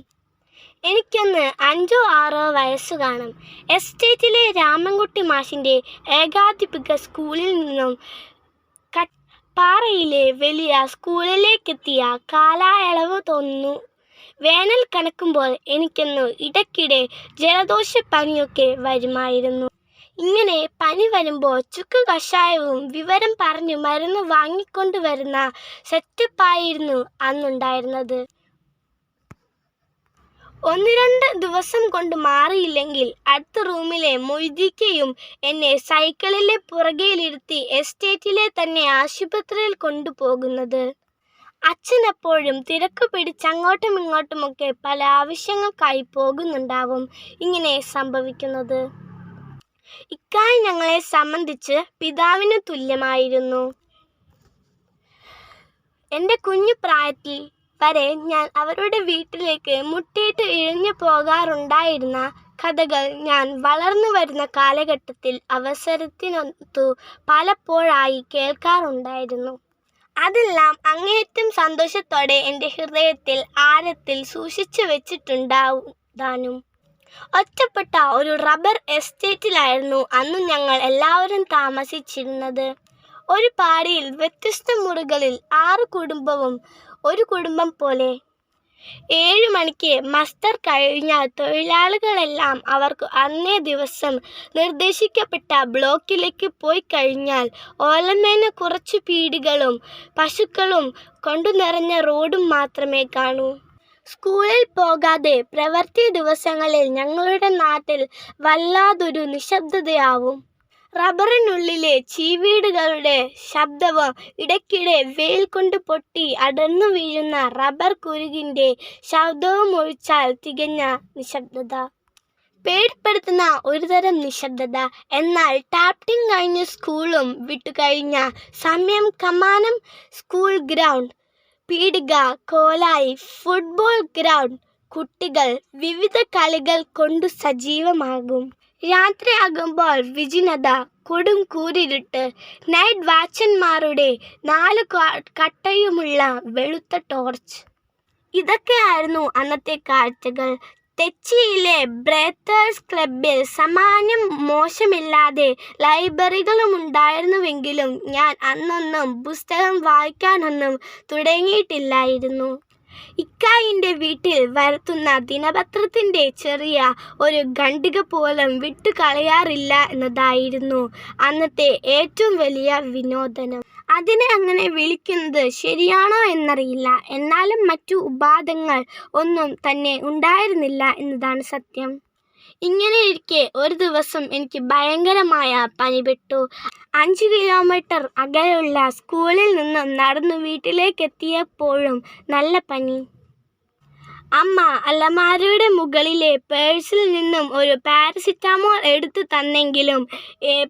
എനിക്കന്ന് 5 or 6 വയസ്സ് കാണും. എസ്റ്റേറ്റിലെ രാമൻകുട്ടി മാഷിൻ്റെ ഏകാധ്യാപിക സ്കൂളിൽ നിന്നും പാറയിലെ വലിയ സ്കൂളിലേക്കെത്തിയ കാലയളവ് തോന്നുന്നു. വേനൽ കനക്കുമ്പോൾ എനിക്കന്ന് ഇടയ്ക്കിടെ ജലദോഷപ്പനിയൊക്കെ വരുമായിരുന്നു. ഇങ്ങനെ പനി വരുമ്പോൾ ചുക്ക് കഷായവും വിവരം പറഞ്ഞ് മരുന്ന് വാങ്ങിക്കൊണ്ടുവരുന്ന സെറ്റപ്പായിരുന്നു അന്നുണ്ടായിരുന്നത്. 1-2 ദിവസം കൊണ്ട് മാറിയില്ലെങ്കിൽ അടുത്ത റൂമിലെ മൊയ്തീക്കയും എന്നെ സൈക്കിളിലെ പുറകിലിരുത്തി എസ്റ്റേറ്റിലെ തന്നെ ആശുപത്രിയിൽ കൊണ്ടുപോകുന്നത്. അച്ഛനെപ്പോഴും തിരക്ക് പിടിച്ച് അങ്ങോട്ടും ഇങ്ങോട്ടുമൊക്കെ പല ആവശ്യങ്ങൾക്കായി പോകുന്നുണ്ടാവും ഇങ്ങനെ സംഭവിക്കുന്നത്. ഇക്കാര്യം ഞങ്ങളെ സംബന്ധിച്ച് പിതാവിന് തുല്യമായിരുന്നു. എൻ്റെ കുഞ്ഞു പ്രായത്തിൽ വരെ ഞാൻ അവരുടെ വീട്ടിലേക്ക് മുട്ടിയിട്ട് ഇഴഞ്ഞു പോകാറുണ്ടായിരുന്ന കഥകൾ ഞാൻ വളർന്നു വരുന്ന കാലഘട്ടത്തിൽ അവസരത്തിനൊത്തു പലപ്പോഴായി കേൾക്കാറുണ്ടായിരുന്നു. അതെല്ലാം അങ്ങേയറ്റം സന്തോഷത്തോടെ എൻ്റെ ഹൃദയത്തിൽ ആഴത്തിൽ സൂക്ഷിച്ചു വെച്ചിട്ടുണ്ടാവും. ഒറ്റപ്പെട്ട ഒരു റബ്ബർ എസ്റ്റേറ്റിലായിരുന്നു അന്ന് ഞങ്ങൾ എല്ലാവരും താമസിച്ചിരുന്നത്. ഒരു പാടിയിൽ വ്യത്യസ്ത മുറികളിൽ 6 കുടുംബവും ഒരു കുടുംബം പോലെ. 7 മണിക്ക് മസ്തർ കഴിഞ്ഞാൽ തൊഴിലാളികളെല്ലാം അവർക്ക് അന്നേ ദിവസം നിർദ്ദേശിക്കപ്പെട്ട ബ്ലോക്കിലേക്ക് പോയി കഴിഞ്ഞാൽ ഓലമേന കുറച്ച് പീടികളും പശുക്കളും കൊണ്ടു നിറഞ്ഞ റോഡും മാത്രമേ കാണൂ. സ്കൂളിൽ പോകാതെ പ്രവൃത്തി ദിവസങ്ങളിൽ ഞങ്ങളുടെ നാട്ടിൽ വല്ലാതൊരു നിശബ്ദതയാവും. റബ്ബറിനുള്ളിലെ ചീവീടുകളുടെ ശബ്ദവും ഇടയ്ക്കിടെ വെയിൽ കൊണ്ട് പൊട്ടി അടർന്നു വീഴുന്ന റബ്ബർ കുരുകിൻ്റെ ശബ്ദവും ഒഴിച്ചാൽ തികഞ്ഞ നിശബ്ദത. പേടിപ്പെടുത്തുന്ന ഒരുതരം നിശബ്ദത. എന്നാൽ ടാപ്പിംഗ് കഴിഞ്ഞ് സ്കൂളും വിട്ടുകഴിഞ്ഞ സമയം കമാനം, സ്കൂൾ ഗ്രൗണ്ട്, പീടിക, കോലായി, ഫുട്ബോൾ ഗ്രൗണ്ട്, കുട്ടികൾ വിവിധ കളികൾ കൊണ്ടു സജീവമാകും. രാത്രിയാകുമ്പോൾ വിജനത, കൊടും കൂരിരുട്ട്, നൈറ്റ് വാച്ചന്മാരുടെ 4 കട്ടയുമുള്ള വെളുത്ത ടോർച്ച്. ഇതൊക്കെയായിരുന്നു അന്നത്തെ കാഴ്ചകൾ. തെച്ചിയിലെ ബ്രദേഴ്സ് ക്ലബ്ബിൽ സാമാന്യം മോശമില്ലാതെ ലൈബ്രറികളുമുണ്ടായിരുന്നുവെങ്കിലും ഞാൻ അന്നൊന്നും പുസ്തകം വായിക്കാനൊന്നും തുടങ്ങിയിട്ടില്ലായിരുന്നു. ഇക്കായിൻ്റെ വീട്ടിൽ വരുത്തുന്ന ദിനപത്രത്തിൻ്റെ ചെറിയ ഒരു ഖണ്ഡിക പോലും വിട്ടുകളയാറില്ല എന്നതായിരുന്നു അന്നത്തെ ഏറ്റവും വലിയ വിനോദനം. അതിനെ അങ്ങനെ വിളിക്കുന്നത് ശരിയാണോ എന്നറിയില്ല. എന്നാലും മറ്റു ഉപാധങ്ങൾ ഒന്നും തന്നെ ഉണ്ടായിരുന്നില്ല എന്നതാണ് സത്യം. ഇങ്ങനെയിരിക്കെ ഒരു ദിവസം എനിക്ക് ഭയങ്കരമായ പനി പെട്ടു. 5 കിലോമീറ്റർ അകലെയുള്ള സ്കൂളിൽ നിന്നും നടന്നു വീട്ടിലേക്കെത്തിയപ്പോഴും നല്ല പനി. അമ്മ അലമാരയുടെ മുകളിലെ പേഴ്സിൽ നിന്നും ഒരു പാരസിറ്റമോൾ എടുത്തു തന്നെങ്കിലും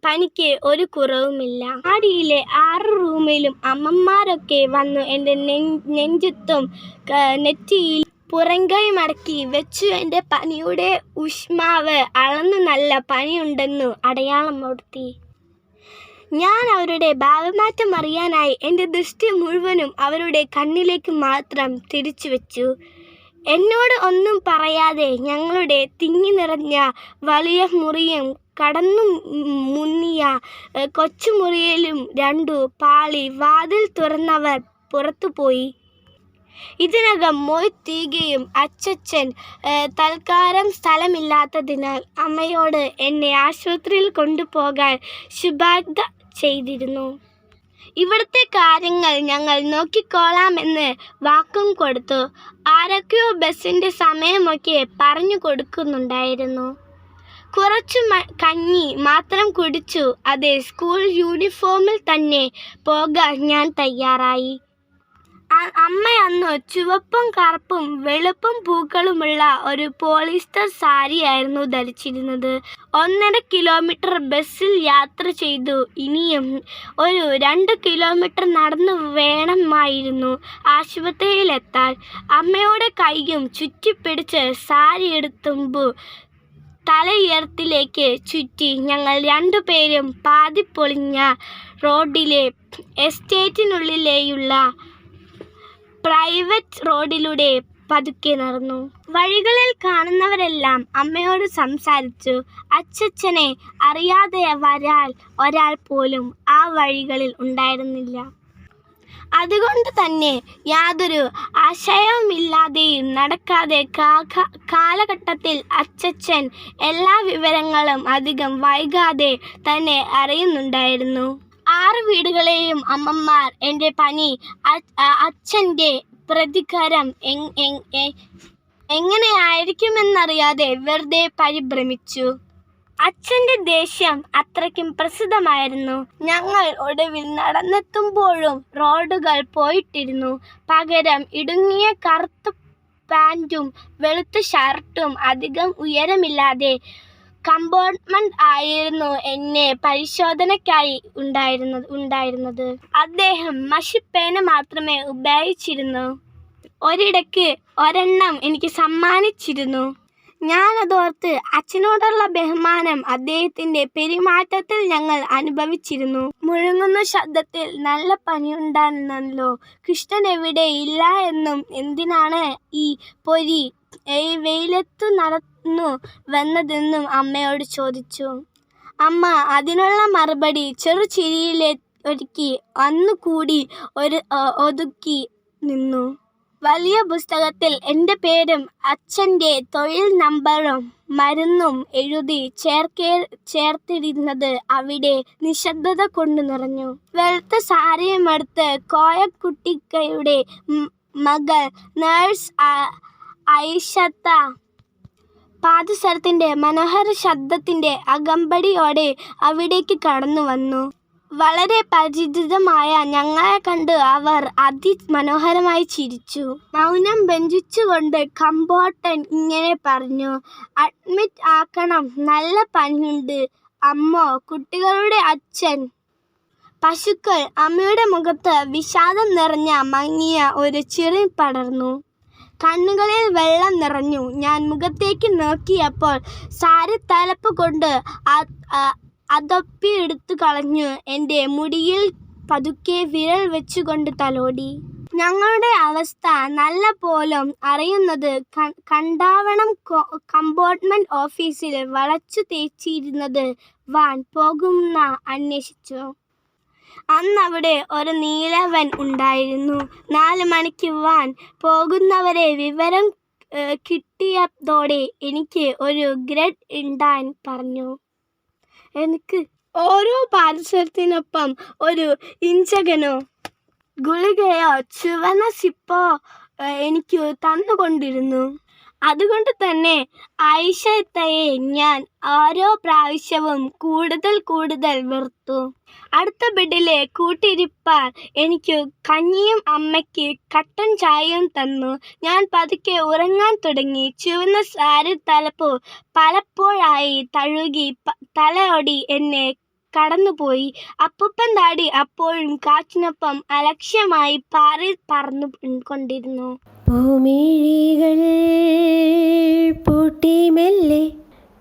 പനിക്ക് ഒരു കുറവുമില്ല. ആടിയിലെ 6 റൂമിലും അമ്മമാരൊക്കെ വന്നു എൻ്റെ നെഞ്ചത്തും നെറ്റിയിൽ പുറങ്കൈ മടക്കി വെച്ചു എൻ്റെ പനിയുടെ ഊഷ്മാവ് അളന്ന് നല്ല പനിയുണ്ടെന്നു അടയാളം കൊടുത്തി. ഞാൻ അവരുടെ ഭാവമാറ്റം അറിയാനായി എൻ്റെ ദൃഷ്ടി മുഴുവനും അവരുടെ കണ്ണിലേക്ക് മാത്രം തിരിച്ചു വെച്ചു. എന്നോട് ഒന്നും പറയാതെ ഞങ്ങളുടെ തിങ്ങി നിറഞ്ഞ വലിയ മുറിയും കടന്നു മുന്നിയ കൊച്ചുമുറിയിലും 2 പാളി വാതിൽ തുറന്നവർ പുറത്തുപോയി. ഇതിനകം മൊയ്തീകയും അച്ചച്ചൻ തൽക്കാലം സ്ഥലമില്ലാത്തതിനാൽ അമ്മയോട് എന്നെ ആശുപത്രിയിൽ കൊണ്ടുപോകാൻ ശുപാർശ ചെയ്തിരുന്നു. ഇവിടുത്തെ കാര്യങ്ങൾ ഞങ്ങൾ നോക്കിക്കോളാമെന്ന് വാക്കും കൊടുത്തു. ആരൊക്കെയോ ബസ്സിൻ്റെ സമയമൊക്കെ പറഞ്ഞു കൊടുക്കുന്നുണ്ടായിരുന്നു. കുറച്ചു കഞ്ഞി മാത്രം കുടിച്ചു. അതേ സ്കൂൾ യൂണിഫോമിൽ തന്നെ പോകാൻ ഞാൻ തയ്യാറായി. അമ്മ അന്ന് ചുവപ്പും കറുപ്പും വെളുപ്പും പൂക്കളുമുള്ള ഒരു പോളിസ്റ്റർ സാരിയായിരുന്നു ധരിച്ചിരുന്നത്. 1.5 കിലോമീറ്റർ ബസ്സിൽ യാത്ര ചെയ്തു. ഇനിയും ഒരു 2 കിലോമീറ്റർ നടന്നു വേണമായിരുന്നു ആശുപത്രിയിലെത്താൻ. അമ്മയുടെ കൈയും ചുറ്റിപ്പിടിച്ച് സാരി എടുത്തുമ്പു തലയുയരത്തിലേക്ക് ചുറ്റി ഞങ്ങൾ 2 പേരും പാതിപ്പൊളിഞ്ഞ റോഡിലെ എസ്റ്റേറ്റിനുള്ളിലെയുള്ള പ്രൈവറ്റ് റോഡിലൂടെ പതുക്കെ നടന്നു. വഴികളിൽ കാണുന്നവരെല്ലാം അമ്മയോട് സംസാരിച്ചു. അച്ചച്ചനെ അറിയാതെ ഒരാൾ പോലും ആ വഴികളിൽ ഉണ്ടായിരുന്നില്ല. അതുകൊണ്ട് തന്നെ യാതൊരു ആശയവുമില്ലാതെയും നടക്കാതെ കാലഘട്ടത്തിൽ അച്ചച്ചൻ എല്ലാ വിവരങ്ങളും അധികം വൈകാതെ തന്നെ അറിയുന്നുണ്ടായിരുന്നു. 6 വീടുകളെയും അമ്മമാർ എൻ്റെ പനി, അച്ഛൻ്റെ പ്രതികാരം എങ്ങനെയായിരിക്കുമെന്നറിയാതെ വെറുതെ പരിഭ്രമിച്ചു. അച്ഛൻ്റെ ദേഷ്യം അത്രയ്ക്കും പ്രസിദ്ധമായിരുന്നു. ഞങ്ങൾ ഒടുവിൽ നടന്നെത്തുമ്പോഴും റോഡുകൾ പോയിട്ടിരുന്നു. പകരം ഇടുങ്ങിയ കറുത്ത പാൻറ്റും വെളുത്ത ഷർട്ടും അധികം ഉയരമില്ലാതെ കമ്പോർട്ട്മെന്റ് ആയിരുന്നു എന്നെ പരിശോധനയ്ക്കായി ഉണ്ടായിരുന്നത്. അദ്ദേഹം മഷിപ്പേന മാത്രമേ ഉപയോഗിച്ചിരുന്നു. ഒരിടയ്ക്ക് ഒരെണ്ണം എനിക്ക് സമ്മാനിച്ചിരുന്നു. ഞാനതോർത്ത് അച്ഛനോടുള്ള ബഹുമാനം അദ്ദേഹത്തിൻ്റെ പെരുമാറ്റത്തിൽ ഞങ്ങൾ അനുഭവിച്ചിരുന്നു. മുഴങ്ങുന്ന ശബ്ദത്തിൽ നല്ല പനിയുണ്ടെന്നല്ലോ, കൃഷ്ണൻ എവിടെ ഇല്ല എന്നും എന്തിനാണ് ഈ പൊരി വെയിലത്തു നടന്നു വന്നതെന്നും അമ്മയോട് ചോദിച്ചു. അമ്മ അതിനുള്ള മറുപടി ചെറുചിരിയിലൊരുക്കി ഒന്നുകൂടി ഒതുക്കി നിന്നു. വലിയ പുസ്തകത്തിൽ എൻ്റെ പേരും അച്ഛൻ്റെ തൊഴിൽ നമ്പറും മരുന്നും എഴുതി ചേർത്തിരുന്നത് അവിടെ നിശബ്ദത കൊണ്ട് നിറഞ്ഞു. വെളുത്ത സാരിയുമെടുത്ത് കോയക്കുട്ടിക്കയുടെ മകൾ നഴ്സ് ഐഷത്ത പാദസരത്തിൻ്റെ മനോഹര ശബ്ദത്തിൻ്റെ അകമ്പടിയോടെ അവിടേക്ക് കടന്നു വന്നു. വളരെ പരിചിതമായ ഞങ്ങളെ കണ്ട് അവർ അതിമനോഹരമായി ചിരിച്ചു. മൗനം ഭഞ്ജിച്ചുകൊണ്ട് കമ്പോട്ടൻ ഇങ്ങനെ പറഞ്ഞു, അഡ്മിറ്റ് ആക്കണം, നല്ല പനിയുണ്ട്. അമ്മോ, കുട്ടികളുടെ അച്ഛൻ. പശുക്കൾ. അമ്മയുടെ മുഖത്ത് വിഷാദം നിറഞ്ഞ മങ്ങിയ ഒരു ചിരി പടർന്നു. കണ്ണുകളിൽ വെള്ളം നിറഞ്ഞു. ഞാൻ മുഖത്തേക്ക് നോക്കിയപ്പോൾ സാരി തലപ്പ് കൊണ്ട് അതൊപ്പിയെടുത്തു കളഞ്ഞു. എൻ്റെ മുടിയിൽ പതുക്കെ വിരൽ വെച്ചുകൊണ്ട് തലോടി. ഞങ്ങളുടെ അവസ്ഥ നല്ല പോലും അറിയുന്നത് കണ്ടാവണം കമ്പോർട്ട്മെന്റ് ഓഫീസിൽ വളച്ചു തേച്ചിരുന്നത് വാൻ പോകുന്ന അന്വേഷിച്ചു. അന്നവിടെ ഒരു നീലവൻ ഉണ്ടായിരുന്നു. 4 മണിക്ക് വാൻ പോകുന്നവരെ വിവരം കിട്ടിയതോടെ എനിക്ക് ഒരു ഗ്രഡ് ഇടാൻ പറഞ്ഞു. എനിക്ക് ഓരോ പാദസരത്തിനൊപ്പം ഒരു ഇഞ്ചകനോ ഗുളികയോ ചുവന്ന സിപ്പോ എനിക്ക് തന്നുകൊണ്ടിരുന്നു. അതുകൊണ്ട് തന്നെ ആയിഷത്തയെ ഞാൻ ഓരോ പ്രാവശ്യവും കൂടുതൽ വെറുത്തു. അടുത്ത ബെഡിലെ കൂട്ടിരിപ്പാർ എനിക്ക് കഞ്ഞിയും അമ്മയ്ക്ക് കട്ടൻ ചായയും തന്നു. ഞാൻ പതുക്കെ ഉറങ്ങാൻ തുടങ്ങി. ചുവന്ന സാരി തലപ്പ് പലപ്പോഴായി തഴുകി തലയോടി എന്നെ കടന്നുപോയി. അപ്പൂപ്പൻ താടി അപ്പോഴും കാറ്റിനൊപ്പം അലക്ഷ്യമായി പാറിൽ പറന്നു കൊണ്ടിരുന്നു.
പൂമിഴികൾ പൂട്ടി മെല്ലെ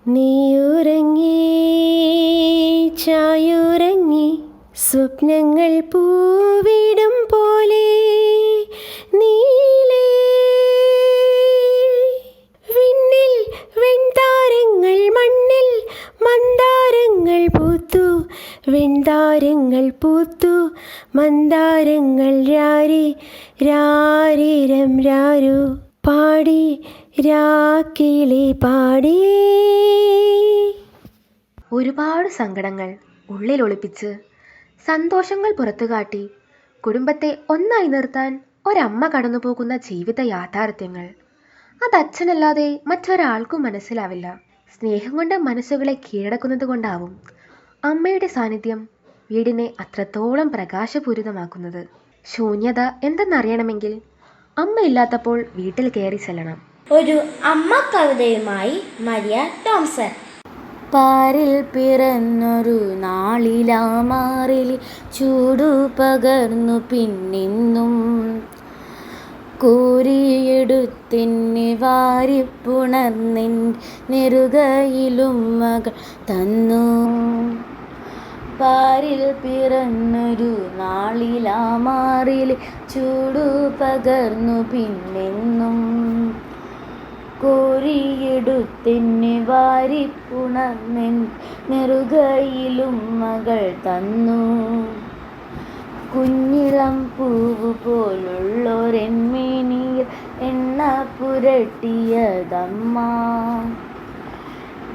നീയുറങ്ങി ചായുറങ്ങി, സ്വപ്നങ്ങൾ പൂവിടും പോലെ നീലേ. വിണ്ണിൽ വെൺതാരങ്ങൾ, മണ്ണിൽ മന്ദാരങ്ങൾ പൂത്തു, വെൺതാരങ്ങൾ പൂത്തു, മന്ദാരങ്ങൾ രാരി രാരിരം രാരു പാടി, രാക്കിളി പാടി.
ഒരുപാട് സങ്കടങ്ങൾ ഉള്ളിൽ ഒളിപ്പിച്ച് സന്തോഷങ്ങൾ പുറത്തു കാട്ടി കുടുംബത്തെ ഒന്നായി നിർത്താൻ ഒരമ്മ കടന്നു പോകുന്ന ജീവിത യാഥാർത്ഥ്യങ്ങൾ അത് അച്ഛനല്ലാതെ മറ്റൊരാൾക്കും മനസ്സിലാവില്ല. സ്നേഹം കൊണ്ട് മനസ്സുകളെ കീഴടക്കുന്നത് കൊണ്ടാവും അമ്മയുടെ സാന്നിധ്യം വീടിനെ അത്രത്തോളം പ്രകാശപൂരിതമാക്കുന്നത്. ശൂന്യത എന്തെന്നറിയണമെങ്കിൽ അമ്മ ഇല്ലാത്തപ്പോൾ വീട്ടിൽ കയറി ചെല്ലണം.
ഒരു അമ്മ കവിതയുമായി മരിയ ടോംസൺ.
പാരിൽ പിറന്നൊരു നാളിലാമാറിൽ ചൂടു പകർന്നു പിന്നിന്നും, കോരിയെടുത്തിന്നെ വാരിപ്പുണർന്നിൻ നെറുകയിലും മകൾ തന്നു. പാരിൽ പിറന്നൊരു നാളിലാമാറിൽ ചൂടു പകർന്നു പിന്നെന്നും, കോരിയെടുത്തിന്നെ വാരിപ്പുണർന്നിൻ നെറുകയിലും മകൾ തന്നു. കുഞ്ഞിളം പൂവ് പോലുള്ളൊരെന്മേനിയിൽ എണ്ണ പുരട്ടിയതമ്മ,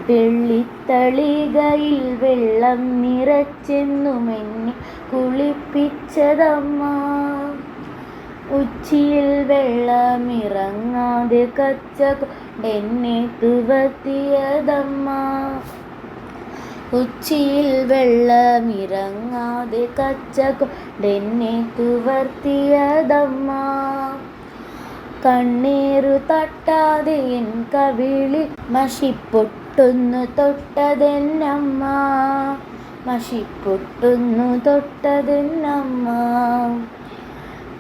വെള്ളിത്തളികയിൽ വെള്ളം നിറച്ചെന്നുമെന്നെ കുളിപ്പിച്ചതമ്മ. ഉച്ചിയിൽ വെള്ളമിറങ്ങാതെ കച്ച കൊണ്ടെന്നെ തുവത്തിയതമ്മ, ഉച്ചിയിൽ വെള്ളമിറങ്ങാതെ കച്ച കൊണ്ടെന്നെ തുവർത്തിയതമ്മ. കണ്ണീരു തട്ടാതെ എൻ കവിളി മഷിപ്പൊട്ടൊന്നു തൊട്ടതെന്നമ്മ, മഷിപ്പൊട്ടൊന്നു തൊട്ടതെന്നമ്മ.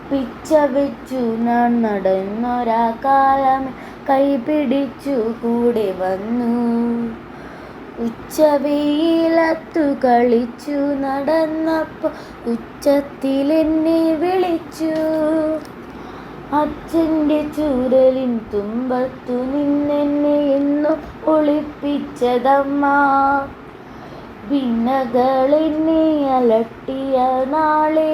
പിച്ച വെച്ചു ഞാൻ നടന്നൊരാ കാലം കൈപിടിച്ചു കൂടെ വന്നു. ഉച്ചവെയിലത്തു കളിച്ചു നടന്നപ്പോൾ ഉച്ചത്തിലെന്നെ വിളിച്ചു. അച്ഛൻ്റെ ചൂരലിൻ തുമ്പത്തു നിന്നെന്നെ എന്നു ഒളിപ്പിച്ചതമ്മ. ഭിന്നകളെന്നെ അലട്ടിയ നാളെ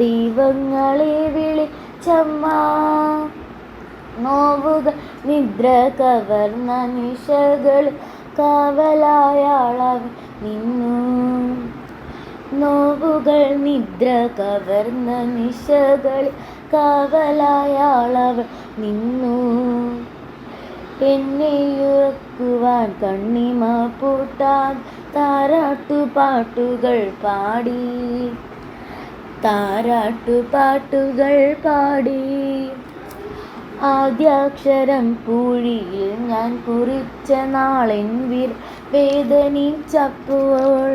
ദൈവങ്ങളെ വിളിച്ചമ്മ. നോവുകൾ നിദ്ര കവർന്ന നിശകൾ കാവലായാളവൻ നിന്നു. നോവുകൾ നിദ്ര കവർന്ന നിശകൾ കാവലായാളവൻ നിന്നു. എന്നെയുറക്കുവാൻ കണ്ണിമ പൂട്ടാൻ താരാട്ടുപാട്ടുകൾ പാടി ആദ്യാക്ഷരം പൂഴിയിൽ ഞാൻ കുറിച്ച നാളെൻ വേദനിച്ചപ്പോൾ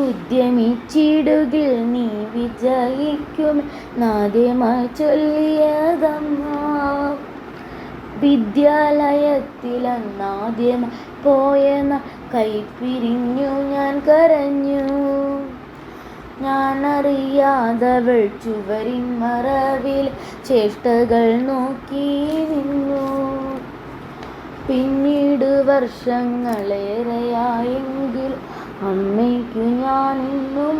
ഉദ്യമിച്ചിടുകിൽ നീ വിജയിക്കും നാദ്യമായി ചൊല്ലിയതമ്മ. വിദ്യാലയത്തിലെന്നാദ്യമായി പോയ കൈപ്പിരിഞ്ഞു ഞാൻ കരഞ്ഞു. ഞാനറിയാതവൾ ചുവരിൻ മറവിൽ ചേഷ്ടകൾ നോക്കി നിന്നു. പിന്നീട് വർഷങ്ങളേറെയായെങ്കിൽ അമ്മയ്ക്കു ഞാനിന്നും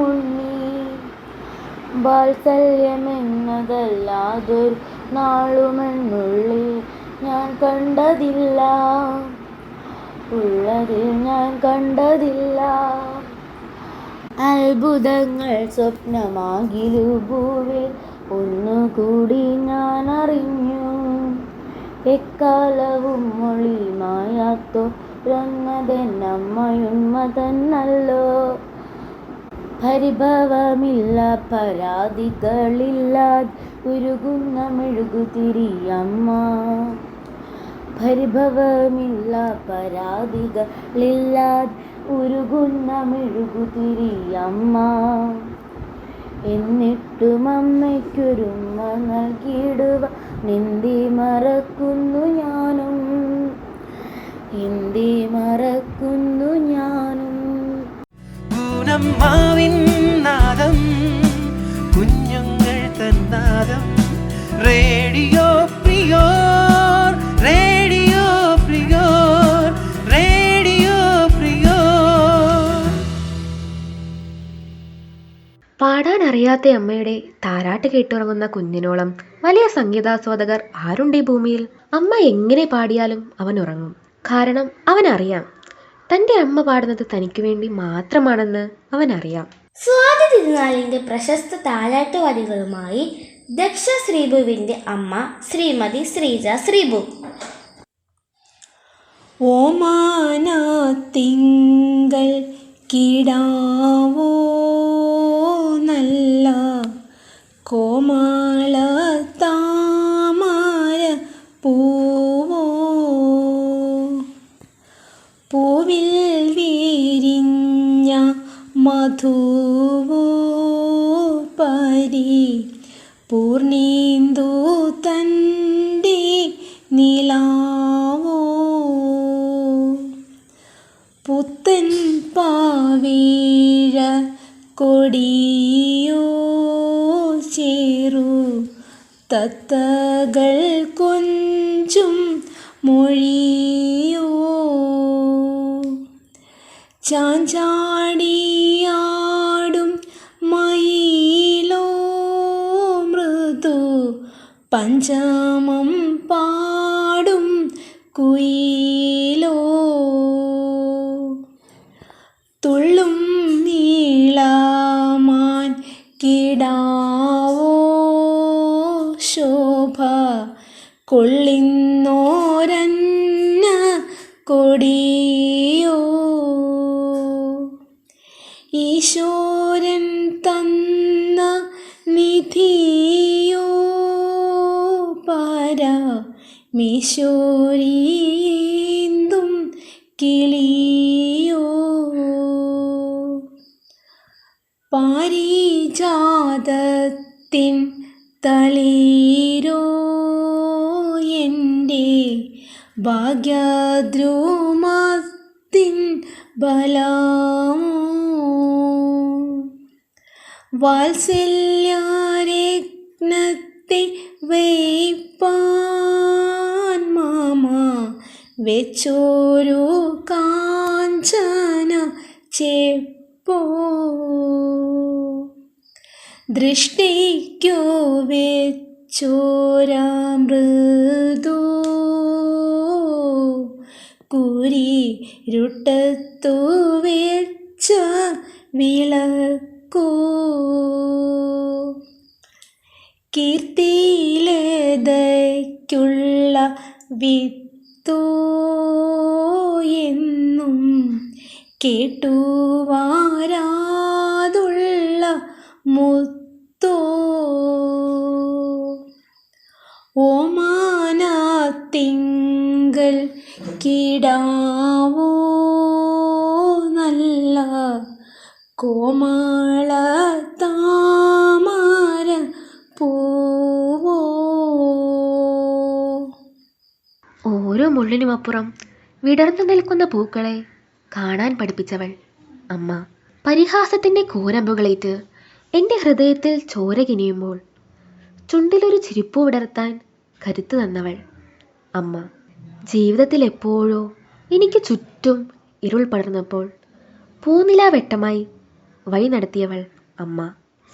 ഉണ്ണി. വാത്സല്യമെന്നതല്ലാതൊരു നാളുമെന്നുള്ളിൽ ഞാൻ കണ്ടതില്ല, ഉള്ളതിൽ ഞാൻ കണ്ടതില്ല. അത്ഭുതങ്ങൾ സ്വപ്നമാകിലു ഭൂവിൽ ഒന്നുകൂടി ഞാൻ അറിഞ്ഞു. എക്കാലവും മൊഴി മായാത്തോരമ്മതെന്നമ്മയുമ്മ തന്നല്ലോ. പരിഭവമില്ല പരാതികളില്ലാതെ ഉരുകുന്ന മെഴുകുതിരിയമ്മ. പരിഭവമില്ല പരാതികളില്ലാതെ ഉരുകുന്ന മെഴുകുതിരിയമ്മ. എന്നിട്ടും അമ്മയ്ക്കൊരുമ്മ നൽകിയിടുവാൻ എന്തി മറക്കുന്നു ഞാനും.
ഗുണമ്മാവിൻ നാദം, കുഞ്ഞുങ്ങൾ തന്നാദം. റേഡിയോ പ്രിയോർ, റേഡിയോ പ്രിയോർ, റേഡിയോ പ്രിയോർ.
പാടാൻ അറിയാത്ത അമ്മയുടെ താരാട്ട് കേട്ടുറങ്ങുന്ന കുഞ്ഞിനോളം വലിയ സംഗീതാസ്വാദകർ ആരുണ്ട് ഈ ഭൂമിയിൽ? അമ്മ എങ്ങനെ പാടിയാലും അവൻ ഉറങ്ങും. കാരണം അവനറിയാം തൻ്റെ അമ്മ പാടുന്നത് തനിക്ക് വേണ്ടി മാത്രമാണെന്ന് അവനറിയാം.
സ്വാതി തിരുനാളിന്റെ പ്രശസ്ത താരാട്ടുവാദികളുമായി ദക്ഷ ശ്രീബുവിന്റെ അമ്മ ശ്രീമതി ശ്രീജ ശ്രീബു.
ഓമാനത്തിങ്കൾ കിടാവോ നല്ല കോമള താമര പൂവോ, പൂവിൽ വിരിഞ്ഞ മധുവോ പരി പൂർണീന്ദു തൻ്റെ നിലാവോ, പുത്തൻ പാവീഴ കൊടിയോ ചേരു തത്തകൾ കൊഞ്ചും മൊഴിയോ, ചാഞ്ചാടിയാടും മയിലോ മൃദു പഞ്ചമം പാടും കുയിലോ, തുള്ളും നീളമാൻ കിടാവോ ശോഭ കൊള്ളിന്നോരന്ന കൊടിയോ, ഈശോരൻ തന്ന നിധിയോ പരമേശ്വരീന്തും കിളിയോ, പാരിജാതത്തിൻ തളിരോ എൻ്റെ ഭാഗ്യദ്രുമത്തിൻ ബലമോ, വാത്സല്യരത്നത്തെ വയ്പാൻ മാമ വെച്ചോരു കാഞ്ചന ചെപ്പോ, ദൃഷ്ടിക്കോ വെച്ചോരാമൃദോ കുരിരുട്ടത്തു വെച്ച വിളക്കോ, കീർത്തിയിലേതയ്ക്കുള്ള വിത്തോ എന്നും കേട്ടുവാരാതുള്ള മുത്തോ ഓമാനത്തിങ്കൽ കിടാവോ നല്ല കോമള താമര പൂവോ.
ഓരോ മുള്ളിനുമപ്പുറം വിടർന്നു നിൽക്കുന്ന പൂക്കളെ കാണാൻ പഠിപ്പിച്ചവൾ അമ്മ. പരിഹാസത്തിൻ്റെ കൂരമ്പുകളേറ്റ് എൻ്റെ ഹൃദയത്തിൽ ചോര കിനിയുമ്പോൾ ചുണ്ടിലൊരു ചിരിപ്പു വിടർത്താൻ കരുത്തു തന്നവൾ അമ്മ. ജീവിതത്തിൽ എപ്പോഴോ എനിക്ക് ചുറ്റും ഇരുൾ പടർന്നപ്പോൾ പൂനിലാവെട്ടമായി വഴി നടത്തിയവൾ അമ്മ.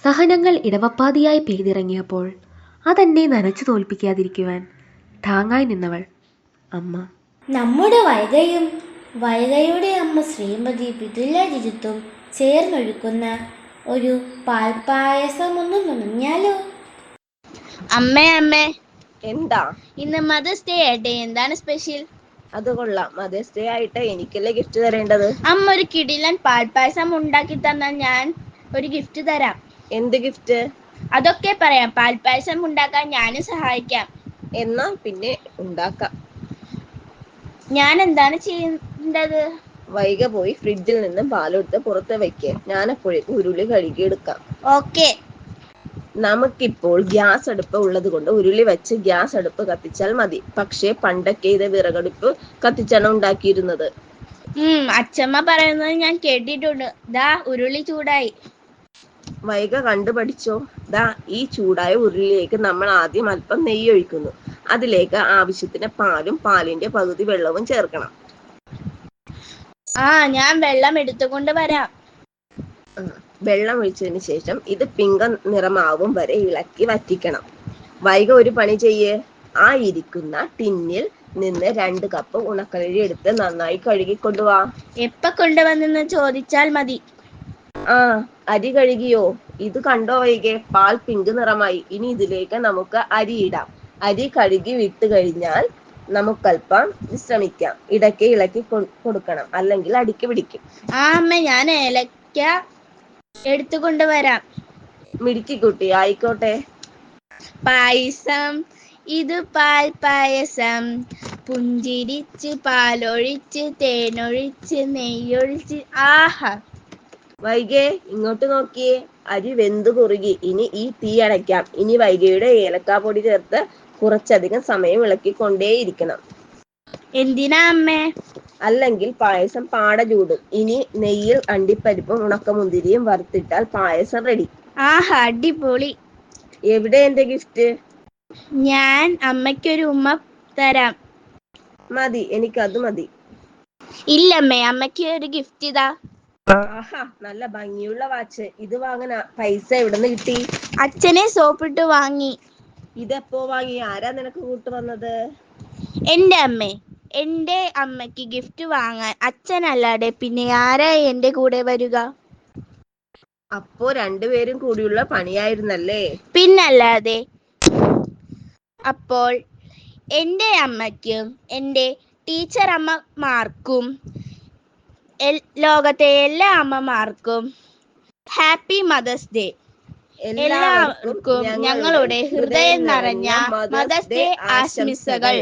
സഹനങ്ങൾ ഇടവപ്പാതിയായി പെയ്തിറങ്ങിയപ്പോൾ അതെന്നെ നനച്ചു തോൽപ്പിക്കാതിരിക്കുവാൻ താങ്ങായി നിന്നവൾ അമ്മ.
നമ്മുടെ വൈഗയുടെ അമ്മ ശ്രീമതി വിതുല രുചിത്തും ചേർന്നൊഴുക്കുന്ന ഒരു പാൽപ്പായസം ഒന്ന് നുണഞ്ഞാലോ?
അമ്മേ
എന്താ
ഇന്ന് മദേഴ്സ് ഡേ ആയിട്ട് എന്താണ് സ്പെഷ്യൽ?
അത് കൊള്ളാം. മദേഴ്സ് ഡേ ആയിട്ട് എനിക്കല്ലേ ഗിഫ്റ്റ് തരേണ്ടത്.
അമ്മ ഒരു കിടിലൻ പാൽപ്പായസം ഉണ്ടാക്കി തന്നാൽ ഞാൻ ഒരു ഗിഫ്റ്റ് തരാം.
എന്ത് ഗിഫ്റ്റ്?
അതൊക്കെ പറയാം. പാൽപ്പായസം ഉണ്ടാക്കാൻ ഞാനും സഹായിക്കാം.
എന്നാ പിന്നെ ഉണ്ടാക്കാം.
ഞാൻ എന്താണ് ചെയ്യേണ്ടത്?
വൈക പോയി ഫ്രിഡ്ജിൽ നിന്ന് പാലെടുത്ത് പുറത്ത് വെക്ക്. ഞാനപ്പോഴേക്കും ഉരുളി കഴുകിയെടുക്കാം.
ഓക്കെ.
നമുക്കിപ്പോൾ ഗ്യാസ് അടുപ്പ് ഉള്ളത് കൊണ്ട് ഉരുളി വെച്ച് ഗ്യാസ് അടുപ്പ് കത്തിച്ചാൽ മതി. പക്ഷേ പണ്ടൊക്കെ ഇത് വിറകടുപ്പ് കത്തിച്ചാണ് ഉണ്ടാക്കിയിരുന്നത്.
അച്ഛമ്മ പറയുന്നത് ഞാൻ കേട്ടിട്ടുണ്ട്. ദാ ഉരുളി ചൂടായി.
വൈക കണ്ടുപഠിച്ചോ. ദാ ഈ ചൂടായ ഉരുളിയിലേക്ക് നമ്മൾ ആദ്യം അല്പം നെയ്യ് ഒഴിക്കുന്നു. അതിലേക്ക് ആവശ്യത്തിന് പാലും പാലിന്റെ പകുതി വെള്ളവും ചേർക്കണം.
ഞാൻ വെള്ളം എടുത്തുകൊണ്ട് വരാം.
വെള്ളം ഒഴിച്ചതിന് ശേഷം ഇത് പിങ്ക നിറമാവും വരെ ഇളക്കി വറ്റിക്കണം. വൈക ഒരു പണി ചെയ്യേ. ആ ഇരിക്കുന്ന ടിന്നിൽ നിന്ന് 2 കപ്പ് ഉണക്കലരി എടുത്ത് നന്നായി കഴുകിക്കൊണ്ടുവാ.
എപ്പ കൊണ്ടുവന്നെന്ന് ചോദിച്ചാൽ മതി.
അരി കഴുകിയോ? ഇത് കണ്ടോ വൈകെ, പാൽ പിങ്ക് നിറമായി. ഇനി ഇതിലേക്ക് നമുക്ക് അരി ഇടാം. അരി കഴുകി വിട്ട് കഴിഞ്ഞാൽ നമുക്കല്പം വിശ്രമിക്കാം. ഇടയ്ക്ക് ഇളക്കി കൊടുക്കണം, അല്ലെങ്കിൽ അടിക്ക് പിടിക്കും.
അമ്മ ഞാൻ ഏലക്ക എടുത്തുകൊണ്ട് വരാം.
മിടുക്കിക്കുട്ടി, ആയിക്കോട്ടെ.
പായസം ഇത് പാൽ പായസം, പുഞ്ചിരിച്ച് പാലൊഴിച്ച് തേനൊഴിച്ച് നെയ്യൊഴിച്ച്. ആഹാ.
വൈകെ ഇങ്ങോട്ട് നോക്കിയേ. അരി വെന്തു കുറുകി. ഇനി ഈ തീ അടയ്ക്കാം. ഇനി വൈകയുടെ ഏലക്കാപ്പൊടി ചേർത്ത് കുറച്ചധികം സമയം ഇളക്കിക്കൊണ്ടേയിരിക്കണം.
എന്തിനാ അമ്മേ?
അല്ലെങ്കിൽ പായസം പാട ചൂടും. ഇനി നെയ്യിൽ അണ്ടിപ്പരിപ്പും ഉണക്കമുന്തിരിയും വറുത്തിട്ടാൽ പായസം റെഡി.
ആഹാ, അടിപൊളി.
എവിടെ എന്റെ ഗിഫ്റ്റ്?
ഞാൻ അമ്മയ്ക്കൊരു ഉമ്മ തരാം.
മതി, എനിക്കത് മതി.
ഇല്ലമ്മേ, അമ്മയ്ക്ക് ഒരു ഗിഫ്റ്റ് ഇതാ.
ആഹാ, നല്ല ഭംഗിയുള്ള വാച്ച്. ഇത് വാങ്ങാൻ പൈസ എവിടുന്ന് കിട്ടി?
അച്ഛനെ സോപ്പിട്ട് വാങ്ങി.
ഇതെപ്പോ വാങ്ങി? ആരാ നിനക്ക് കൂട്ടുവന്നത്?
എന്റെ അമ്മേ. എന്റെ അമ്മയ്ക്ക് ഗിഫ്റ്റ് വാങ്ങാൻ അച്ഛനല്ലാതെ പിന്നെ ആരാ എന്റെ കൂടെ വരിക?
അപ്പോ 2 പേരും കൂടിയുള്ള പണിയായിരുന്നല്ലേ?
പിന്നല്ലാതെ. അപ്പോൾ എൻ്റെ അമ്മയ്ക്കും എൻ്റെ ടീച്ചർ അമ്മമാർക്കും ലോകത്തെ എല്ലാ അമ്മമാർക്കും ഹാപ്പി മദേഴ്സ് ഡേ. എല്ലാവർക്കും ഞങ്ങളുടെ ഹൃദയം നിറഞ്ഞ മദേഴ്സ് ഡേ ആശംസകൾ.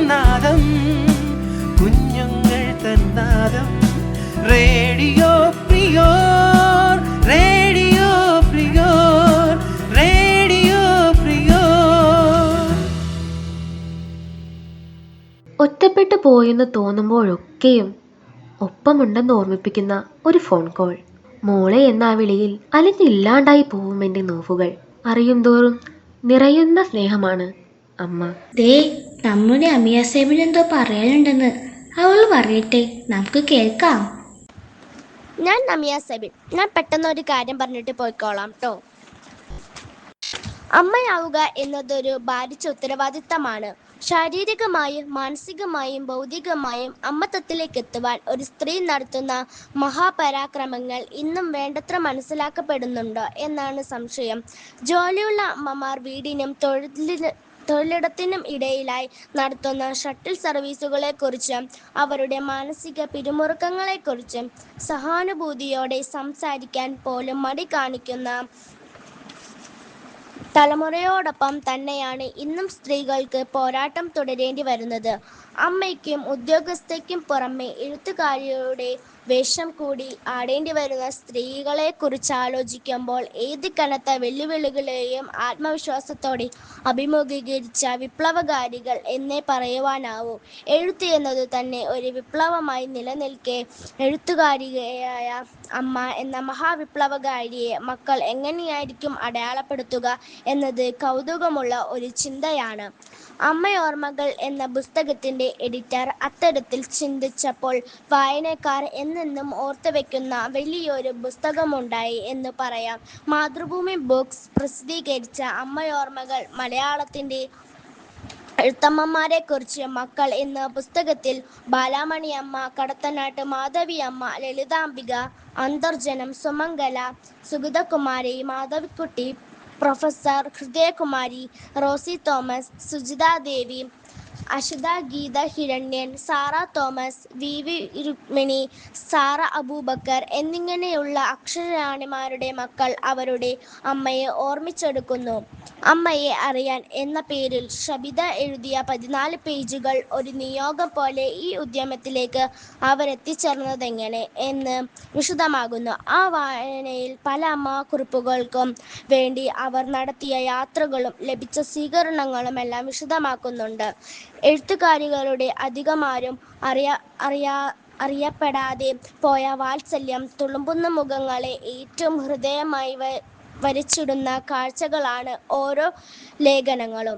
നാദം, കുഞ്ഞുങ്ങൾ തന്നാദം. റേഡിയോ പ്രിയോർ, റേഡിയോ പ്രിയോർ, റേഡിയോ പ്രിയോർ.
ഒറ്റപ്പെട്ടു പോയെന്ന് തോന്നുമ്പോഴൊക്കെയും ഒപ്പമുണ്ടെന്ന് ഓർമ്മിപ്പിക്കുന്ന ഒരു ഫോൺ കോൾ. മോളെ എന്ന വിളിയിൽ അലിഞ്ഞില്ലാണ്ടായി പോവും എൻ്റെ നോവുകൾ. അറിയുന്തോറും നിറയുന്ന സ്നേഹമാണ് അമ്മ.
ദേ, നമ്മുടെ അമിയ സേബിന് എന്തോ പറയാനുണ്ടെന്ന്. അവൾ പറയട്ടെ, നമുക്ക് കേൾക്കാം.
ഞാൻ അമിയ സേബിൻ. ഞാൻ പെട്ടെന്ന് ഒരു കാര്യം പറഞ്ഞിട്ട് പോയിക്കോളാം ട്ടോ. അമ്മയാവുക എന്നതൊരു ഭാരിച്ച ഉത്തരവാദിത്തമാണ്. ശാരീരികമായും മാനസികമായും ഭൗതികമായും അമ്മത്വത്തിലേക്ക് എത്തുവാൻ ഒരു സ്ത്രീ നടത്തുന്ന മഹാപരാക്രമങ്ങൾ ഇന്നും വേണ്ടത്ര മനസ്സിലാക്കപ്പെടുന്നുണ്ടോ എന്നാണ് സംശയം. ജോലിയുള്ള അമ്മമാർ വീടിനും തൊഴിലിടത്തിനും ഇടയിലായി നടത്തുന്ന ഷട്ടിൽ സർവീസുകളെക്കുറിച്ചും അവരുടെ മാനസിക പിരിമുറുക്കങ്ങളെക്കുറിച്ചും സഹാനുഭൂതിയോടെ സംസാരിക്കാൻ പോലും മടി കാണിക്കുന്ന തലമുറയോടൊപ്പം തന്നെയാണ് ഇന്നും സ്ത്രീകൾക്ക് പോരാട്ടം തുടരേണ്ടി വരുന്നത്. അമ്മയ്ക്കും ഉദ്യോഗസ്ഥയ്ക്കും പുറമെ എഴുത്തുകാരിയുടെ വേഷം കൂടി ആടേണ്ടി വരുന്ന സ്ത്രീകളെ കുറിച്ച് ആലോചിക്കുമ്പോൾ ഏത് കനത്ത വെല്ലുവിളികളെയും ആത്മവിശ്വാസത്തോടെ അഭിമുഖീകരിച്ച വിപ്ലവകാരികൾ എന്നേ പറയുവാനാവൂ. എഴുത്ത് എന്നത് തന്നെ ഒരു വിപ്ലവമായി നിലനിൽക്കെ എഴുത്തുകാരിയായ അമ്മ എന്ന മഹാവിപ്ലവകാരിയെ മക്കൾ എങ്ങനെയായിരിക്കും അടയാളപ്പെടുത്തുക എന്നത് കൗതുകമുള്ള ഒരു ചിന്തയാണ്. അമ്മയോർമ്മകൾ എന്ന പുസ്തകത്തിൻ്റെ എഡിറ്റർ അത്തരത്തിൽ ചിന്തിച്ചപ്പോൾ വായനക്കാർ എന്നെന്നും ഓർത്തുവെക്കുന്ന വലിയൊരു പുസ്തകമുണ്ടായി എന്ന് പറയാം. മാതൃഭൂമി ബുക്സ് പ്രസിദ്ധീകരിച്ച അമ്മയോർമ്മകൾ മലയാളത്തിൻ്റെ എഴുത്തമ്മമാരെക്കുറിച്ച് മക്കൾ എന്ന പുസ്തകത്തിൽ Balamaniamma, Kadathanattu Madhaviamma, Lalithambika, Antharjanam, Sumangala, Sugathakumari, Madhavikutty, professor Hridayakumari, Rosy Thomas, Sujithadevi, Ashitha Geetha Hiranyan, Sara Thomas, V V Rukmini, Sara Aboobacker എന്നിങ്ങനെയുള്ള അക്ഷരറാണിമാരുടെ മക്കൾ അവരുടെ അമ്മയെ ഓർമ്മിച്ചെടുക്കുന്നു. അമ്മയെ അറിയാൻ എന്ന പേരിൽ ഷബിത എഴുതിയ 14 പേജുകൾ ഒരു നിയോഗം പോലെ ഈ ഉദ്യമത്തിലേക്ക് അവരെത്തിച്ചേർന്നതെങ്ങനെ എന്ന് വിശദമാകുന്നു. ആ വായനയിൽ പല അമ്മക്കുറിപ്പുകൾക്കും വേണ്ടി അവർ നടത്തിയ യാത്രകളും ലഭിച്ച സ്വീകരണങ്ങളുമെല്ലാം വിശദമാക്കുന്നുണ്ട്. എഴുത്തുകാരികളുടെ അധികമാരും അറിയപ്പെടാതെ പോയ വാത്സല്യം തുളുമ്പുന്ന മുഖങ്ങളെ ഏറ്റവും ഹൃദയമായി വരച്ചിടുന്ന കാഴ്ചകളാണ് ഓരോ ലേഖനങ്ങളും.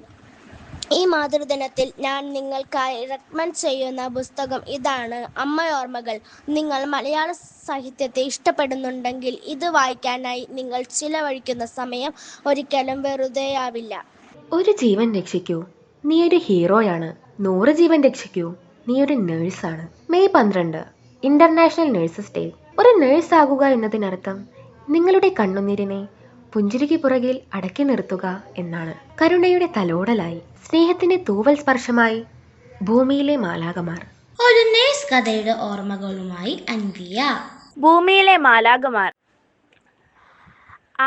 ഈ മാതൃദിനത്തിൽ ഞാൻ നിങ്ങൾക്കായി റെക്കമെൻഡ് ചെയ്യുന്ന പുസ്തകം ഇതാണ്, അമ്മയോർമ്മകൾ. നിങ്ങൾ മലയാള സാഹിത്യത്തെ ഇഷ്ടപ്പെടുന്നുണ്ടെങ്കിൽ ഇത് വായിക്കാനായി നിങ്ങൾ ചിലവഴിക്കുന്ന സമയം ഒരിക്കലും വെറുതെയാവില്ല.
ഒരു ജീവൻ രക്ഷിക്കൂ, നീ ഒരു ഹീറോയാണ്. 100 ജീവൻ രക്ഷിക്കൂ, നീ ഒരു നേഴ്സാണ്. May 12 international nurses day. ഒരു നേഴ്സ് ആകുക എന്നതിനർത്ഥം നിങ്ങളുടെ കണ്ണുനീരിനെ പുഞ്ചിരിക്ക് പുറകിൽ അടക്കി നിർത്തുക എന്നാണ്. കരുണയുടെ തലോടലായി, സ്നേഹത്തിന്റെ തൂവൽ സ്പർശമായി ഭൂമിയിലെ മാലാകമാർ.
ഒരു നേഴ്സ് കഥയുടെ ഓർമ്മകളുമായി അൻവിയ.
ഭൂമിയിലെ മാലാകമാർ.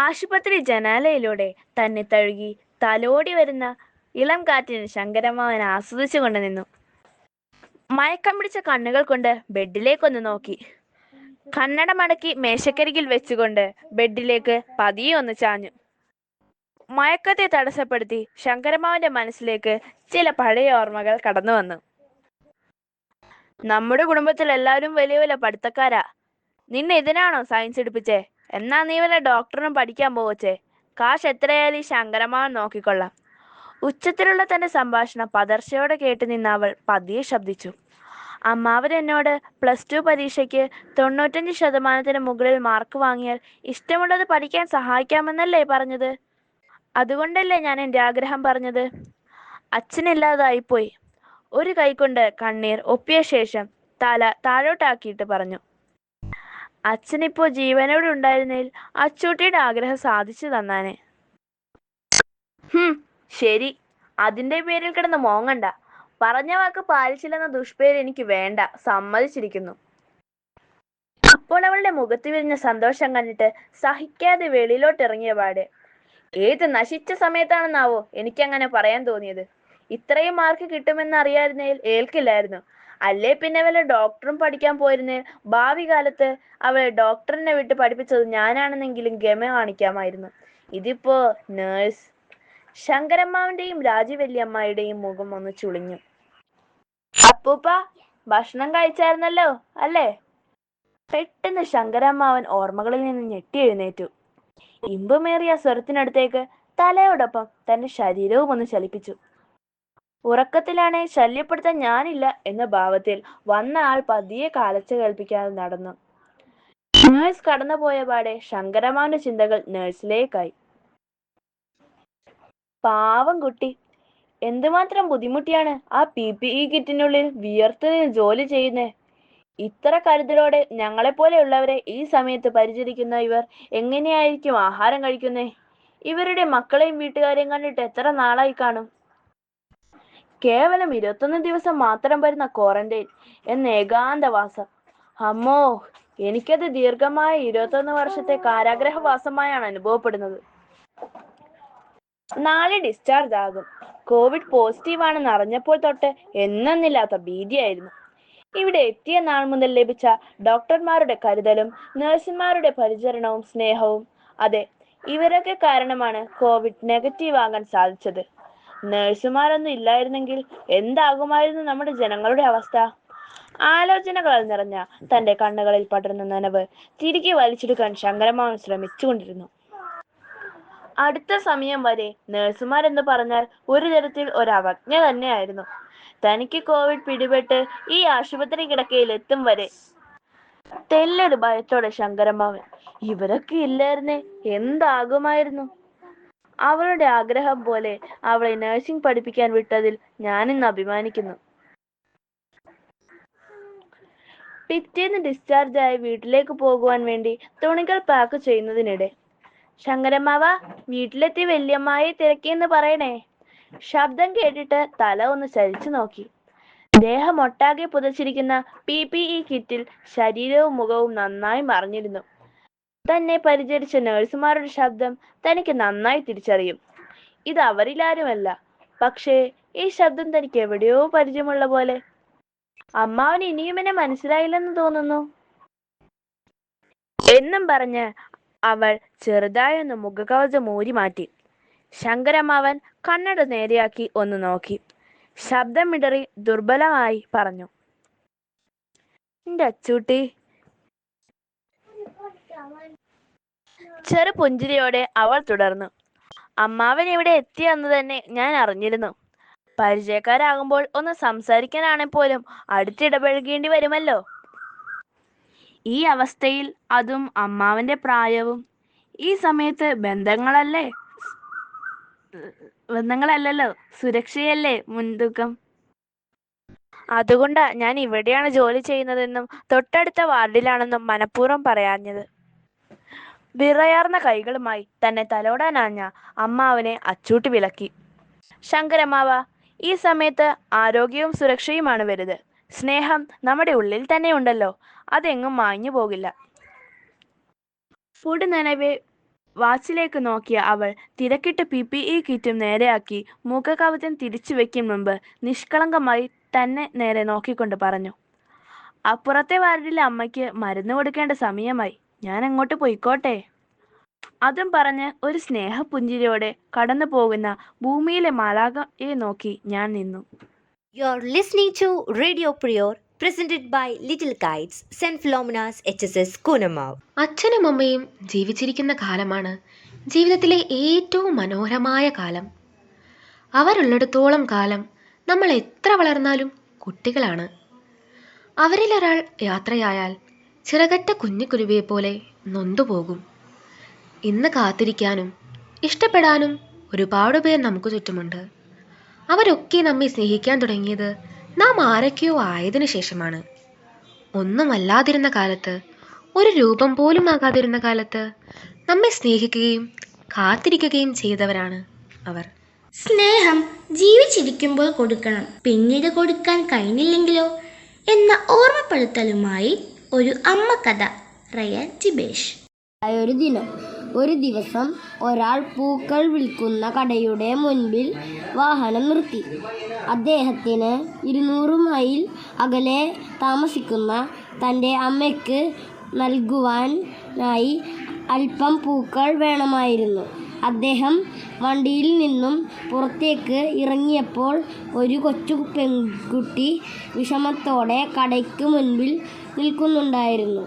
ആശുപത്രി ജനാലയിലൂടെ തന്നെ തഴുകി തലോടി വരുന്ന ഇളം കാറ്റിന് ശങ്കരമാവൻ ആസ്വദിച്ചു കൊണ്ട് നിന്നു. മയക്കം പിടിച്ച കണ്ണുകൾ കൊണ്ട് ബെഡിലേക്കൊന്ന് നോക്കി. കണ്ണട മടക്കി മേശക്കരികിൽ വെച്ചുകൊണ്ട് ബെഡിലേക്ക് പതിയെ ഒന്ന് ചാഞ്ഞു. മയക്കത്തെ തടസ്സപ്പെടുത്തി ശങ്കരമാവന്റെ മനസ്സിലേക്ക് ചില പഴയ ഓർമ്മകൾ കടന്നു വന്നു. നമ്മുടെ കുടുംബത്തിൽ എല്ലാവരും വലിയ വലിയ പഠിത്തക്കാരാ. നിന്നെ ഇതിനാണോ സയൻസ് എടുപ്പിച്ചേ? എന്നാ നീ വല്ല ഡോക്ടറിനും പഠിക്കാൻ പോവച്ചേ. കാശ് എത്രയായാലും ഈ ശങ്കരമാവൻ നോക്കിക്കൊള്ളാം. ഉച്ചത്തിലുള്ള തന്റെ സംഭാഷണം പതർച്ചയോടെ കേട്ട് നിന്ന അവൾ പതിയെ ശബ്ദിച്ചു. അമ്മാവൻ എന്നോട് +2 പരീക്ഷയ്ക്ക് 95% മുകളിൽ മാർക്ക് വാങ്ങിയാൽ ഇഷ്ടമുള്ളത് പഠിക്കാൻ സഹായിക്കാമെന്നല്ലേ പറഞ്ഞത്? അതുകൊണ്ടല്ലേ ഞാൻ എൻ്റെ ആഗ്രഹം പറഞ്ഞത്. അച്ഛനില്ലാതായിപ്പോയി. ഒരു കൈകൊണ്ട് കണ്ണീർ ഒപ്പിയ ശേഷം തല താഴോട്ടാക്കിയിട്ട് പറഞ്ഞു. അച്ഛനിപ്പോ ജീവനോട് ഉണ്ടായിരുന്നതിൽ അച്ചൂട്ടിയുടെ ആഗ്രഹം സാധിച്ചു തന്നാനെ. ശരി, അതിൻ്റെ പേരിൽ കിടന്ന് മോങ്ങണ്ട. പറഞ്ഞ വാക്ക് പാലിച്ചില്ലെന്ന ദുഷ്പേര് എനിക്ക് വേണ്ട, സമ്മതിച്ചിരിക്കുന്നു. അപ്പോൾ അവളുടെ മുഖത്ത് വിരിഞ്ഞ സന്തോഷം കണ്ടിട്ട് സഹിക്കാതെ വെളിയിലോട്ടിറങ്ങിയ പാടെ, ഏത് നശിച്ച സമയത്താണെന്നാവോ എനിക്കങ്ങനെ പറയാൻ തോന്നിയത്. ഇത്രയും മാർക്ക് കിട്ടുമെന്ന് അറിയാതിരുന്നതിൽ ഏൽക്കില്ലായിരുന്നു. അല്ലേ പിന്നെ വല്ല ഡോക്ടറും പഠിക്കാൻ പോയിരുന്നേ ഭാവി കാലത്ത് അവളെ ഡോക്ടറിനെ വിട്ട് പഠിപ്പിച്ചത് ഞാനാണെന്നെങ്കിലും ഗമ കാണിക്കാമായിരുന്നു. ഇതിപ്പോ നേഴ്സ്. ശങ്കരമ്മാവന്റെയും രാജവല്യമ്മയുടെയും മുഖം ഒന്ന് ചുളിഞ്ഞു. അപ്പൂപ്പ, ഭക്ഷണം കഴിച്ചായിരുന്നല്ലോ അല്ലേ? പെട്ടെന്ന് ശങ്കരമ്മാവൻ ഓർമ്മകളിൽ നിന്ന് ഞെട്ടി എഴുന്നേറ്റു. ഇമ്പമേറിയ സ്വരത്തിനടുത്തേക്ക് തലയോടൊപ്പം തന്റെ ശരീരവും ഒന്ന് ചലിപ്പിച്ചു. ഉറക്കത്തിലാണെ ശല്യപ്പെടുത്താൻ ഞാനില്ല എന്ന ഭാവത്തിൽ വന്ന ആൾ പതിയെ കാലച്ച കേൾപ്പിക്കാതെ നടന്നു. നേഴ്സ് കടന്നുപോയ പാടെ ശങ്കരമ്മാവന്റെ ചിന്തകൾ നേഴ്സിലേക്കായി. പാവം കുട്ടി, എന്തുമാത്രം ബുദ്ധിമുട്ടിയാണ് ആ PPE കിറ്റിനുള്ളിൽ വിയർത്ത് ജോലി ചെയ്യുന്നേ. ഇത്ര കരുതലോടെ ഞങ്ങളെപ്പോലെയുള്ളവരെ ഈ സമയത്ത് പരിചരിക്കുന്ന ഇവർ എങ്ങനെയായിരിക്കും ആഹാരം കഴിക്കുന്നേ? ഇവരുടെ മക്കളെയും വീട്ടുകാരെയും കണ്ടിട്ട് എത്ര നാളായി കാണും? കേവലം 21 ദിവസം മാത്രം വരുന്ന ക്വാറന്റൈൻ എന്ന ഏകാന്തവാസം. അമ്മോ, എനിക്കത് ദീർഘമായ 21 വർഷത്തെ കാരാഗ്രഹവാസമായാണ് അനുഭവപ്പെടുന്നത്. നാളെ ഡിസ്ചാർജ് ആകും. കോവിഡ് പോസിറ്റീവ് ആണെന്ന് അറിഞ്ഞപ്പോൾ തൊട്ട് എന്നെന്നില്ലാത്ത ഭീതിയായിരുന്നു. ഇവിടെ എത്തിയ നാൾ മുതൽ ലഭിച്ച ഡോക്ടർമാരുടെ കരുതലും നഴ്സുമാരുടെ പരിചരണവും സ്നേഹവും, അതെ, ഇവരൊക്കെ കാരണമാണ് കോവിഡ് നെഗറ്റീവ് ആകാൻ സാധിച്ചത്. നഴ്സുമാരൊന്നും ഇല്ലായിരുന്നെങ്കിൽ എന്താകുമായിരുന്നു നമ്മുടെ ജനങ്ങളുടെ അവസ്ഥ? ആലോചനകളാൽ നിറഞ്ഞ തന്റെ കണ്ണുകളിൽ പടർന്ന നനവ് തിരികെ വലിച്ചെടുക്കാൻ ശങ്കരമാവൻ ശ്രമിച്ചുകൊണ്ടിരുന്നു. അടുത്ത സമയം വരെ നഴ്സുമാരെന്ന് പറഞ്ഞാൽ ഒരു തരത്തിൽ ഒരവജ്ഞ തന്നെയായിരുന്നു. തനിക്ക് കോവിഡ് പിടിപെട്ട് ഈ ആശുപത്രി കിടക്കയിൽ എത്തും വരെ തെല്ലൊരു ഭയത്തോടെ ശങ്കരമാവൻ, ഇവരൊക്കെ ഇല്ലായിരുന്നേ എന്താകുമായിരുന്നു? അവളുടെ ആഗ്രഹം പോലെ അവളെ നഴ്സിംഗ് പഠിപ്പിക്കാൻ വിട്ടതിൽ ഞാനിന്ന് അഭിമാനിക്കുന്നു. പിറ്റേന്ന് ഡിസ്ചാർജായി വീട്ടിലേക്ക് പോകുവാൻ വേണ്ടി തുണികൾ പാക്ക് ചെയ്യുന്നതിനിടെ, ശങ്കരമാവ, വീട്ടിലെത്തി വല്യമ്മായി തിരക്കിയെന്ന് പറയണേ. ശബ്ദം കേട്ടിട്ട് തല ഒന്ന് ചരിച്ചു നോക്കി. ദേഹം ഒട്ടാകെ പുതച്ചിരിക്കുന്ന PPE കിറ്റിൽ ശരീരവും മുഖവും നന്നായി മറഞ്ഞിരുന്നു. തന്നെ പരിചരിച്ച നഴ്സുമാരുടെ ശബ്ദം തനിക്ക് നന്നായി തിരിച്ചറിയും. ഇത് അവരിലാരുമല്ല, പക്ഷേ ഈ ശബ്ദം തനിക്ക് എവിടെയോ പരിചയമുള്ള പോലെ. അമ്മാവന് ഇനിയും എന്നെ മനസ്സിലായില്ലെന്ന് തോന്നുന്നു എന്നും പറഞ്ഞ് അവൾ ചെറുതായൊന്ന് മുഖകവചം ഊരി മാറ്റി. ശങ്കരമാവൻ കണ്ണട നേരെയാക്കി ഒന്ന് നോക്കി. ശബ്ദം ഇടറി ദുർബലമായി പറഞ്ഞു, എന്റെ അച്ചൂട്ടി. ചെറു പുഞ്ചിരിയോടെ അവൾ തുടർന്നു, അമ്മാവൻ ഇവിടെ എത്തിയെന്ന് തന്നെ ഞാൻ അറിഞ്ഞിരുന്നു. പരിചയക്കാരാകുമ്പോൾ ഒന്ന് സംസാരിക്കാനാണെ പോലും അടുത്തിടപഴകേണ്ടി വരുമല്ലോ. ഈ അവസ്ഥയിൽ അതും അമ്മാവന്റെ പ്രായവും. ഈ സമയത്ത് ബന്ധങ്ങളല്ലല്ലോ, സുരക്ഷയല്ലേ മുൻതൂക്കം. അതുകൊണ്ടാ ഞാൻ ഇവിടെയാണ് ജോലി ചെയ്യുന്നതെന്നും തൊട്ടടുത്ത വാർഡിലാണെന്നും മനഃപൂർവ്വം പറയാഞ്ഞത്. വിറയാർന്ന കൈകളുമായി തന്നെ തലോടാനാഞ്ഞ അമ്മാവനെ അച്ചൂട്ടി വിലക്കി. ശങ്കരമ്മാവ, ഈ സമയത്ത് ആരോഗ്യവും സുരക്ഷയുമാണ് വലുത്. സ്നേഹം നമ്മുടെ ഉള്ളിൽ തന്നെ ഉണ്ടല്ലോ, അതെങ്ങും മാഞ്ഞു പോകില്ല. പൊടുനനവെ വാച്ചിലേക്ക് നോക്കിയ അവൾ തിരക്കിട്ട് PPE കിറ്റും നേരെയാക്കി മുഖകവചം തിരിച്ചു വെക്കും മുമ്പ് നിഷ്കളങ്കമായി തന്നെ നേരെ നോക്കിക്കൊണ്ട് പറഞ്ഞു, അപ്പുറത്തെ വാർഡിലെ അമ്മയ്ക്ക് മരുന്ന് കൊടുക്കേണ്ട സമയമായി, ഞാൻ അങ്ങോട്ട് പോയിക്കോട്ടെ. അതും പറഞ്ഞ് ഒരു സ്നേഹപുഞ്ചിരിയോടെ കടന്നു പോകുന്ന ഭൂമിയിലെ മാലാഖയെ നോക്കി ഞാൻ നിന്നു.
You're listening to Radio Prior, presented by Little Kites, St. Philomena's HSS Kunamav.
അച്ഛനും അമ്മയും ജീവിച്ചിരിക്കുന്ന കാലമാണ് ജീവിതത്തിലെ ഏറ്റവും മനോഹരമായ കാലം. അവരുള്ളിടത്തോളം കാലം നമ്മൾ എത്ര വളർന്നാലും കുട്ടികളാണ്. അവരിലൊരാൾ യാത്രയായാൽ ചിറകറ്റ കുഞ്ഞുകുരുവിയെ പോലെ നൊന്തുപോകും. ഇന്ന് കാത്തിരിക്കാനും ഇഷ്ടപ്പെടാനും ഒരുപാട് പേർ നമുക്ക് ചുറ്റുമുണ്ട്. അവരൊക്കെ നമ്മെ സ്നേഹിക്കാൻ തുടങ്ങിയത് നാം ആരൊക്കെയോ ആയതിനു ശേഷമാണ്. ഒന്നുമല്ലാതിരുന്ന കാലത്ത്, ഒരു രൂപം പോലും ആകാതിരുന്ന കാലത്ത് നമ്മെ സ്നേഹിക്കുകയും കാത്തിരിക്കുകയും ചെയ്തവരാണ് അവർ.
സ്നേഹം ജീവിച്ചിരിക്കുമ്പോൾ കൊടുക്കണം, പിന്നീട് കൊടുക്കാൻ കഴിഞ്ഞില്ലെങ്കിലോ എന്ന ഓർമ്മപ്പെടുത്തലുമായി ഒരു അമ്മ കഥ. റയാൻ ജിബേഷ്.
ഒരു ദിവസം ഒരാൾ പൂക്കൾ വിൽക്കുന്ന കടയുടെ മുൻപിൽ വാഹനം നിർത്തി. അദ്ദേഹത്തിന് 200 മൈൽ അകലെ താമസിക്കുന്ന തൻ്റെ അമ്മയ്ക്ക് നൽകുവാനായി അല്പം പൂക്കൾ വേണമായിരുന്നു. അദ്ദേഹം വണ്ടിയിൽ നിന്നും പുറത്തേക്ക് ഇറങ്ങിയപ്പോൾ ഒരു കൊച്ചു പെൺകുട്ടി വിഷമത്തോടെ കടയ്ക്ക് മുൻപിൽ നിൽക്കുന്നുണ്ടായിരുന്നു.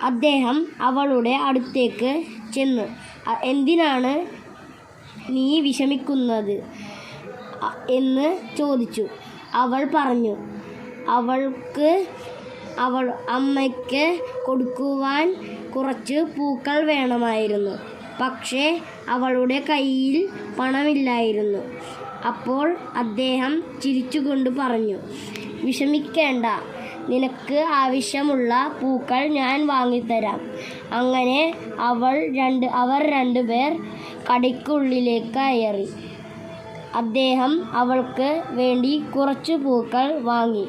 അദ്ദേഹം അവളുടെ അടുത്തേക്ക് ചെന്ന്, എന്തിനാണ് നീ വിഷമിക്കുന്നത് എന്ന് ചോദിച്ചു. അവൾ പറഞ്ഞു, അവൾക്ക് അമ്മയ്ക്ക് കൊടുക്കുവാൻ കുറച്ച് പൂക്കൾ വേണമായിരുന്നു, പക്ഷേ അവളുടെ കയ്യിൽ പണമില്ലായിരുന്നു. അപ്പോൾ അദ്ദേഹം ചിരിച്ചുകൊണ്ട് പറഞ്ഞു, വിഷമിക്കേണ്ട, നിനക്ക് ആവശ്യമുള്ള പൂക്കൾ ഞാൻ വാങ്ങിത്തരാം. അങ്ങനെ അവർ രണ്ടുപേർ കടയ്ക്കുള്ളിലേക്ക് കയറി. അദ്ദേഹം അവൾക്ക് വേണ്ടി കുറച്ച് പൂക്കൾ വാങ്ങി.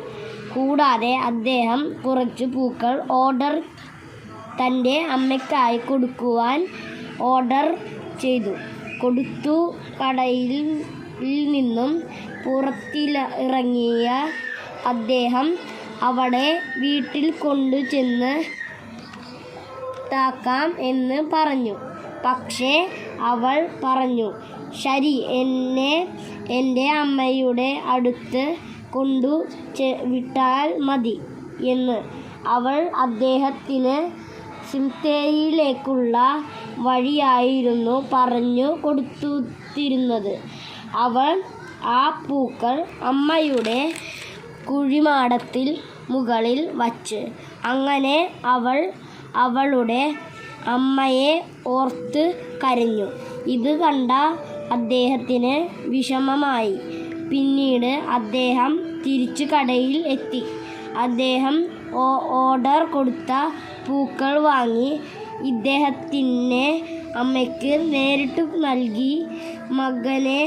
കൂടാതെ അദ്ദേഹം കുറച്ച് പൂക്കൾ തൻ്റെ അമ്മയ്ക്കായി കൊടുക്കുവാൻ ഓർഡർ ചെയ്തു കൊടുത്തു. കടയിൽ നിന്നും പുറത്തിറങ്ങിയ അദ്ദേഹം അവളെ വീട്ടിൽ കൊണ്ടുചെന്ന് താക്കാം എന്ന് പറഞ്ഞു. പക്ഷേ അവൾ പറഞ്ഞു, ശരി, എന്നെ എൻ്റെ അമ്മയുടെ അടുത്ത് വിട്ടാൽ മതി എന്ന്. അവൾ അദ്ദേഹത്തിന് സിംത്തേരിയിലേക്കുള്ള വഴിയായിരുന്നു പറഞ്ഞു കൊടുത്തിരുന്നത്. അവൾ ആ പൂക്കൾ അമ്മയുടെ കുഴിമാടത്തിൽ മുകളിൽ വച്ച്. അങ്ങനെ അവൾ അവളുടെ അമ്മയെ ഓർത്ത് കരഞ്ഞു. ഇത് കണ്ട അദ്ദേഹത്തിന് വിഷമമായി. പിന്നീട് അദ്ദേഹം തിരിച്ചു കടയിൽ എത്തി. അദ്ദേഹം ഓർഡർ കൊടുത്ത പൂക്കൾ വാങ്ങി ഇദ്ദേഹത്തിൻ്റെ അമ്മയ്ക്ക് നേരിട്ട് നൽകി. മകനെ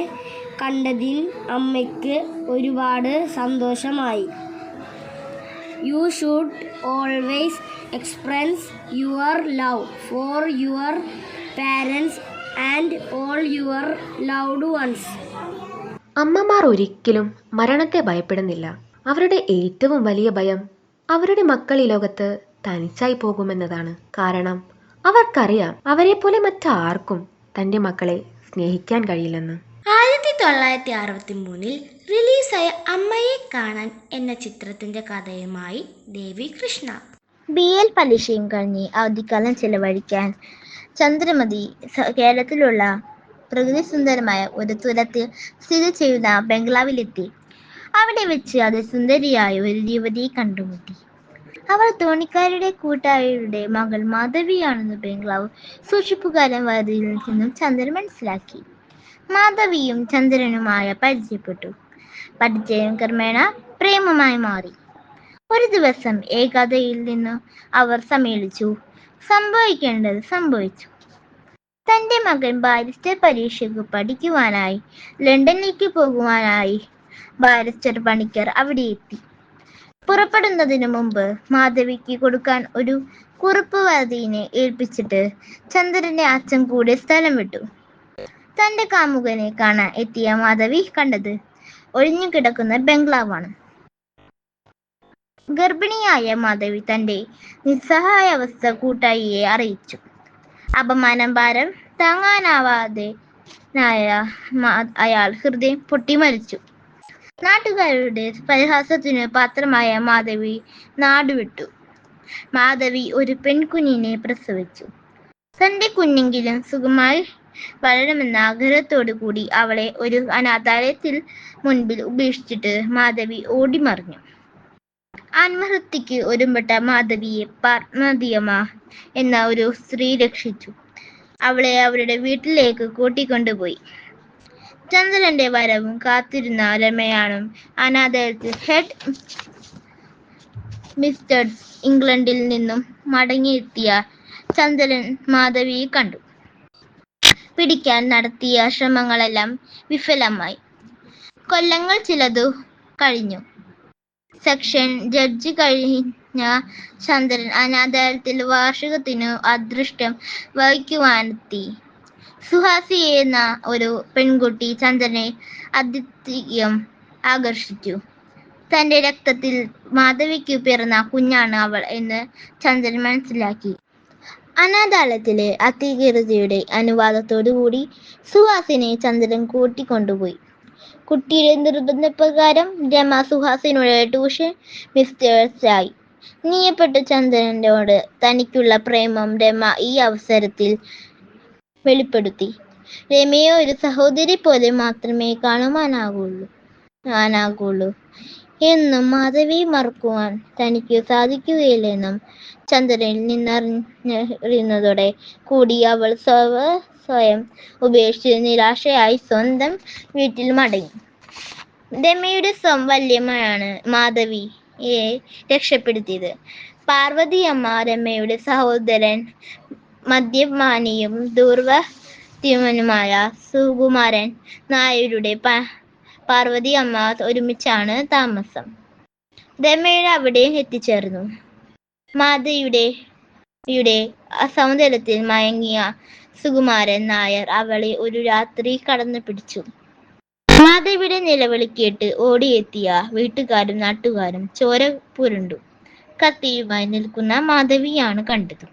കണ്ടതിൽ അമ്മയ്ക്ക് ഒരുപാട് സന്തോഷമായി. You should always express your love for your parents and all your loved once.
അമ്മമാർ ഒരിക്കലും മരണത്തെ ഭയപ്പെടുന്നില്ല. അവരുടെ ഏറ്റവും വലിയ ഭയം അവരുടെ മക്കൾ ഈ ലോകത്ത് തനിച്ചായി പോകുമെന്നതാണ്. കാരണം അവർക്കറിയാം അവരെ പോലെ മറ്റാർക്കും തൻ്റെ മക്കളെ സ്നേഹിക്കാൻ കഴിയില്ലെന്ന്.
1963 റിലീസായ അമ്മയെ കാണാൻ എന്ന ചിത്രത്തിന്റെ കഥയുമായി ദേവി കൃഷ്ണ.
BL പരീക്ഷയും കഴിഞ്ഞ് അവധിക്കാലം ചെലവഴിക്കാൻ ചന്ദ്രമതി കേരളത്തിലുള്ള പ്രകൃതിസുന്ദരമായ ഒരു തുരത്തിൽ സ്ഥിതി ചെയ്യുന്ന ബംഗ്ലാവിലെത്തി. അവിടെ വെച്ച് അതിസുന്ദരിയായ ഒരു യുവതിയെ കണ്ടുമുട്ടി. അവൾ തോണിക്കാരുടെ കൂട്ടാളിയുടെ മകൾ മാധവിയാണെന്ന് ബംഗ്ലാവ് സൂക്ഷിപ്പുകാരൻ വാതിലിൽ നിന്നും ചന്ദ്രൻ മനസ്സിലാക്കി. മാധവിയും ചന്ദ്രനുമായ പരിചയപ്പെട്ടു. പരിചയം ക്രമേണ പ്രേമമായി മാറി. ഒരു ദിവസം ഏകാന്തതയിൽ നിന്ന് അവർ സമ്മേളിച്ചു. സംഭവിക്കേണ്ടത് സംഭവിച്ചു. തൻ്റെ മകൻ ബാരിസ്റ്റർ പരീക്ഷയ്ക്ക് പഠിക്കുവാനായി ലണ്ടനിലേക്ക് പോകുവാനായി ബാരിസ്റ്റർ പണിക്കർ അവിടെ എത്തി. പുറപ്പെടുന്നതിന് മുമ്പ് മാധവിക്ക് കൊടുക്കാൻ ഒരു കുറിപ്പ് വധീനെ ഏൽപ്പിച്ചിട്ട് ചന്ദ്രന്റെ അച്ഛൻ കൂടെ സ്ഥലം വിട്ടു. തന്റെ കാമുകനെ കാണാൻ എത്തിയ മാധവി കണ്ടത് ഒഴിഞ്ഞു കിടക്കുന്ന ബംഗ്ലാവാണ്. ഗർഭിണിയായ മാധവി തന്റെ നിസ്സഹായാവസ്ഥ കൂട്ടായിയെ അറിയിച്ചു. അപമാനം ഭാരം താങ്ങാനാവാതെ അയാൾ ഹൃദയം പൊട്ടിമരിച്ചു. നാട്ടുകാരുടെ പരിഹാസത്തിന് പാത്രമായ മാധവി നാടുവിട്ടു. മാധവി ഒരു പെൺകുഞ്ഞിനെ പ്രസവിച്ചു. തന്റെ കുഞ്ഞെങ്കിലും സുഖമായി വളരണമെന്ന ആഗ്രഹത്തോടു കൂടി അവളെ ഒരു അനാഥാലയത്തിൽ മുൻപിൽ ഉപേക്ഷിച്ചിട്ട് മാധവി ഓടിമറിഞ്ഞു. ആത്മഹത്യക്ക് ഒരുമ്പെട്ട മാധവിയെ പാർവതിയമ്മ എന്ന ഒരു സ്ത്രീ രക്ഷിച്ചു. അവളെ അവരുടെ വീട്ടിലേക്ക് കൂട്ടിക്കൊണ്ടുപോയി. ചന്ദ്രന്റെ വരവും കാത്തിരുന്ന രമയാണും അനാഥാലയത്തിൽ ഹെഡ് മിസ്റ്റേഴ്സ് ഇംഗ്ലണ്ടിൽ നിന്നും മടങ്ങിയെത്തിയ ചന്ദ്രൻ മാധവിയെ കണ്ടു. പിടിക്കാൻ നടത്തിയ ശ്രമങ്ങളെല്ലാം വിഫലമായി. കൊല്ലങ്ങൾ ചിലതു കഴിഞ്ഞു. സെക്ഷൻ ജഡ്ജി കഴിഞ്ഞ ചന്ദ്രൻ അനാഥാലയത്തിൽ വാർഷികത്തിനു അദൃഷ്ടം വഹിക്കുവാനെത്തി. സുഹാസി എന്ന ഒരു പെൺകുട്ടി ചന്ദ്രനെ അത്യധികം ആകർഷിച്ചു. തന്റെ രക്തത്തിൽ മാധവിക്ക് പിറന്ന കുഞ്ഞാണ് അവൾ എന്ന് ചന്ദ്രൻ മനസ്സിലാക്കി. അനാഥാലയത്തിലെ അധികൃതരുടെ അനുവാദത്തോടുകൂടി സുഹാസിനെ ചന്ദ്രൻ കൂട്ടിക്കൊണ്ടുപോയി. കുട്ടിയുടെ നിർബന്ധപ്രകാരം രമ സുഹാസിനോട് ട്യൂഷൻ മിസ്റ്റേഴ്സായി. നീയപ്പെട്ട ചന്ദ്രനോട് തനിക്കുള്ള പ്രേമം രമ ഈ അവസരത്തിൽ വെളിപ്പെടുത്തി. രമയെ ഒരു സഹോദരി പോലെ മാത്രമേ കാണുവാനാകുള്ളൂ എന്നും മാധവിയെ മറക്കുവാൻ തനിക്ക് സാധിക്കുകയില്ലെന്നും ചന്ദ്രനിൽ നിന്നറിയുന്നതോടെ കൂടി അവൾ സ്വയം ഉപേക്ഷിച്ച് നിരാശയായി സ്വന്തം വീട്ടിൽ മടങ്ങി. രമയുടെ വല്യമ്മയാണ് മാധവിയെ രക്ഷപ്പെടുത്തിയത്. പാർവതിയമ്മ രമയുടെ സഹോദരൻ മദ്യപാനിയും ദുർവൃത്തിയുമായ സുകുമാരൻ നായരുടെ പാർവതിയമ്മ ഒരുമിച്ചാണ് താമസം. രമയുടെ അവിടെ എത്തിച്ചേർന്നു. മാധവിയുടെ സൗന്ദര്യത്തിൽ മയങ്ങിയ സുകുമാരൻ നായർ അവളെ ഒരു രാത്രി കടന്നു പിടിച്ചു. മാധവിയുടെ നിലവിളി കേട്ട് ഓടിയെത്തിയ വീട്ടുകാരും നാട്ടുകാരും ചോര പുരണ്ടു കത്തിയുമായി നിൽക്കുന്ന മാധവിയാണ് കണ്ടത്.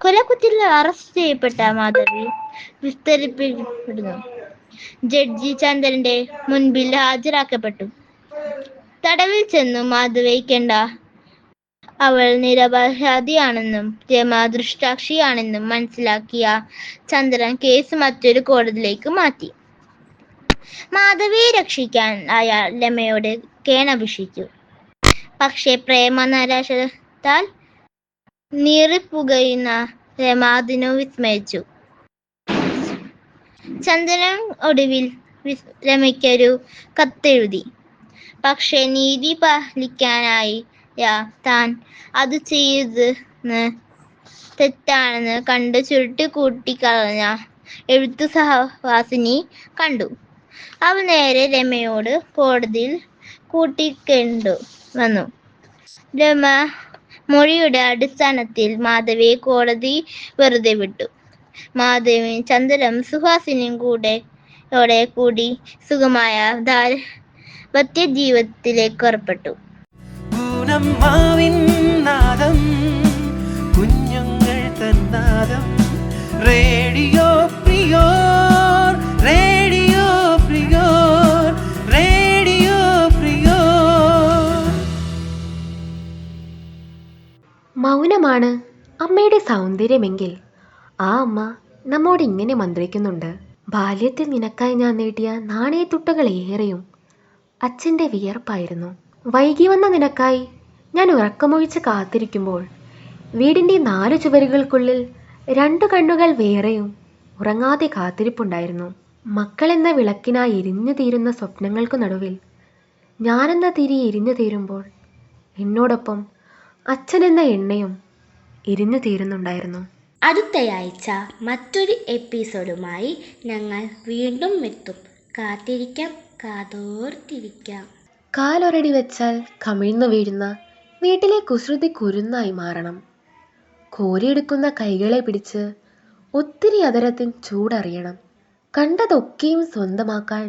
കൊലക്കുറ്റിൽ അറസ്റ്റ് ചെയ്യപ്പെട്ട മാധവി വിസ്തരിക്കപ്പെടുന്നു. ജഡ്ജി ചന്ദ്രന്റെ മുൻപിൽ ഹാജരാക്കപ്പെട്ടു. തടവിൽ ചെന്നു മാധവിക്കേണ്ട അവൾ നിരപരാധിയാണെന്നും രമ ദൃക്സാക്ഷിയാണെന്നും മനസ്സിലാക്കിയ ചന്ദ്രൻ കേസ് മറ്റൊരു കോടതിയിലേക്ക് മാറ്റി. മാധവിയെ രക്ഷിക്കാൻ അയാൾ രമയോട് കേണപേക്ഷിച്ചു. പക്ഷേ പ്രേമനരശത്താൽ നീറിപ്പുകയുന്ന രമ അതിനു വിസ്മയിച്ചു. ചന്ദ്രൻ ഒടുവിൽ രമയ്ക്കൊരു കത്തെഴുതി. പക്ഷേ നീതി പാലിക്കാനായി താൻ അത് ചെയ്തത് തെറ്റാണെന്ന് കണ്ട് ചുരുട്ടിക്കൂട്ടിക്കളഞ്ഞ എഴുത്തു സഹവാസിനി കണ്ടു. അവൾ നേരെ രമയോട് കോടതിയിൽ കൂട്ടിക്കൊണ്ടു വന്നു. രമ മൊഴിയുടെ അടിസ്ഥാനത്തിൽ മാധവിയെ കോടതി വെറുതെ വിട്ടു. മാധവിയും ചന്ദ്രനും സുഹാസിനിയും കൂടി സുഖമായ ദാമ്പത്യ ജീവിതത്തിലേക്ക് ഏർപ്പെട്ടു.
പൂനമ്മാവിൻ നാദം, കുഞ്ഞുങ്ങൾ തന്നാദം, റേഡിയോ പ്രിയോർ, റേഡിയോ പ്രിയോർ, റേഡിയോ പ്രിയോർ.
മൗനമാണ് അമ്മയുടെ സൗന്ദര്യമെങ്കിൽ ആ അമ്മ നമ്മോട് ഇങ്ങനെ മന്ത്രിക്കുന്നുണ്ട്. ബാല്യത്തിൽ നിനക്കായി ഞാൻ നീട്ടിയ നാണയത്തുട്ടുകൾ ഏറെയും അച്ഛൻ്റെ വിയർപ്പായിരുന്നു. വൈകി വന്ന നിനക്കായി ഞാൻ ഉറക്കമൊഴിച്ച് കാത്തിരിക്കുമ്പോൾ വീടിൻ്റെ 4 ചുവരുകൾക്കുള്ളിൽ 2 കണ്ണുകൾ വേറെയും ഉറങ്ങാതെ കാത്തിരിപ്പുണ്ടായിരുന്നു. മക്കളെന്ന വിളക്കിനായി എരിഞ്ഞു തീരുന്ന സ്വപ്നങ്ങൾക്കു നടുവിൽ ഞാനെന്ന തിരി എരിഞ്ഞു തീരുമ്പോൾ എന്നോടൊപ്പം അച്ഛനെന്ന എണ്ണയും എരിഞ്ഞു തീരുന്നുണ്ടായിരുന്നു.
അടുത്തയാഴ്ച മറ്റൊരു എപ്പിസോഡുമായി ഞങ്ങൾ വീണ്ടും എത്തും. കാത്തിരിക്കാം, കാതോർത്തിരിക്കാം.
കാലൊരടി വെച്ചാൽ കമിഴ്ന്നു വീഴുന്ന വീട്ടിലെ കുസൃതി കുരുന്നായി മാറണം. കോരിയെടുക്കുന്ന കൈകളെ പിടിച്ച് ഒത്തിരി അതരത്തിൻ ചൂടറിയണം. കണ്ടതൊക്കെയും സ്വന്തമാക്കാൻ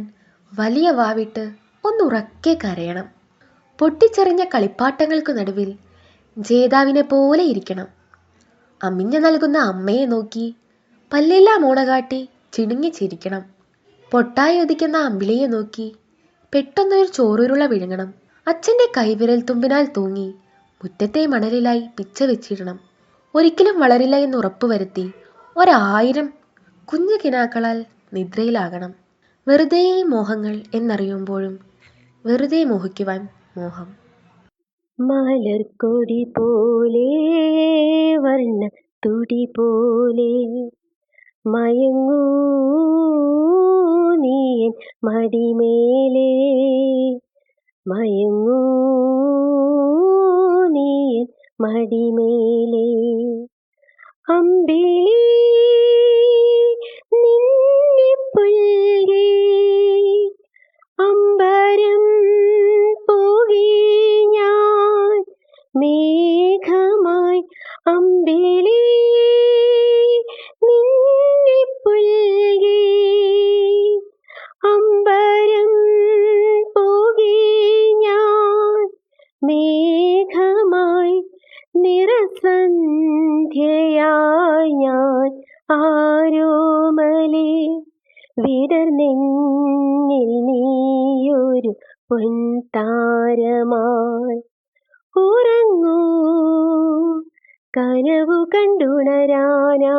വലിയ വാവിട്ട് ഒന്നുറക്കെ കരയണം. പൊട്ടിച്ചെറിഞ്ഞ കളിപ്പാട്ടങ്ങൾക്കു നടുവിൽ ജേതാവിനെ പോലെ ഇരിക്കണം. അമ്മിഞ്ഞ നൽകുന്ന അമ്മയെ നോക്കി പല്ലെല്ലാം ഓണകാട്ടി ചിണുങ്ങി ചിരിക്കണം. പൊട്ടായി ഉദിക്കുന്ന അമ്പിളിയെ നോക്കി പെട്ടെന്നൊരു ചോറുരുള വിഴുങ്ങണം. അച്ഛൻ്റെ കൈവിരൽ തുമ്പിനാൽ തൂങ്ങി മുറ്റത്തെ മണലിലായി പിച്ച വെച്ചിടണം. ഒരിക്കലും വളരില്ല എന്ന് ഉറപ്പുവരുത്തി 1000 കുഞ്ഞു കിനാക്കളാൽ നിദ്രയിലാകണം. വെറുതെ മോഹങ്ങൾ എന്നറിയുമ്പോഴും വെറുതെ മോഹിക്കുവാൻ മോഹം.
മലർക്കൊടി പോലെ വർണ്ണ തുടി പോലെ മയങ്ങൂ നീയൻ മടിമേലേ, മയങ്ങൂ നീയൻ മടിമേലേ. അമ്പിളി നിന്നെ പുൽകി അമ്പരം പോകി ഞാൻ മേഘമായി. അമ്പിളി നിന്നെ പുൽകി അമ്പരം പോകി ഞാൻ മേഘമായി. നിറസന്ധ്യയായി ഞാൻ ആരോമലേ വിടർന്നെന്നിൽ നീയൊരു പൊൻതാരമായി. ഉറങ്ങൂ കനവു കണ്ടുണരാനായി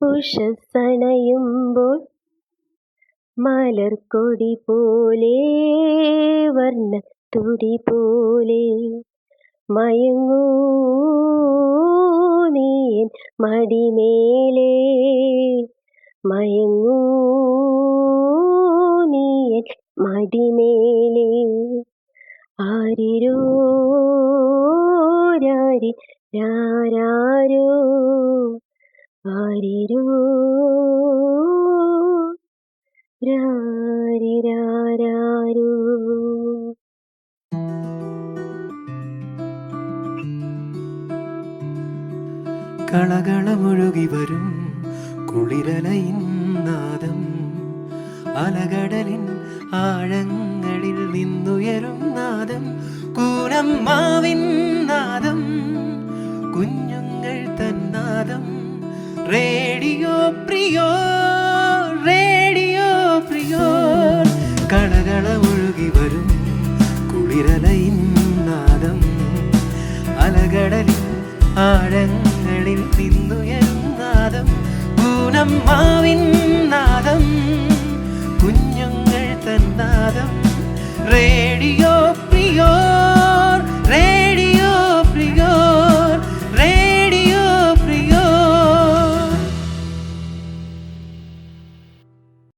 ഉഷസ്സണയുമ്പോൾ. മലർക്കൊടി പോലെ വർണ്ണ തുടി പോലെ മയങ്ങൂ നീയൻ മടിമേലേ, മയങ്ങൂ നീയൻ മടിമേലേ ആരിരോ രാരി രാരാരോ ആരിരോ രാരിരാരാരോ.
കളകളമൊഴുകി വരും കുളിരലയിൻ നാദം അലകടലിൻ ആഴങ്ങളിൽ നിന്നുയരും നാദം കൂനമ്മാവിൻ നാദം കുഞ്ഞുങ്ങൾ തന്നാദം റേഡിയോ പ്രിയോ റേഡിയോ പ്രിയോ. കളകളമൊഴുകി വരും കുളിരലയിൻ നാദം അലകടലിൻ ആഴങ്ങളിൽ നിന്നുയരും നാദം പൂനമ്മാവിൻ നാദം കുഞ്ഞുങ്ങൾ തന്നാദം റേഡിയോ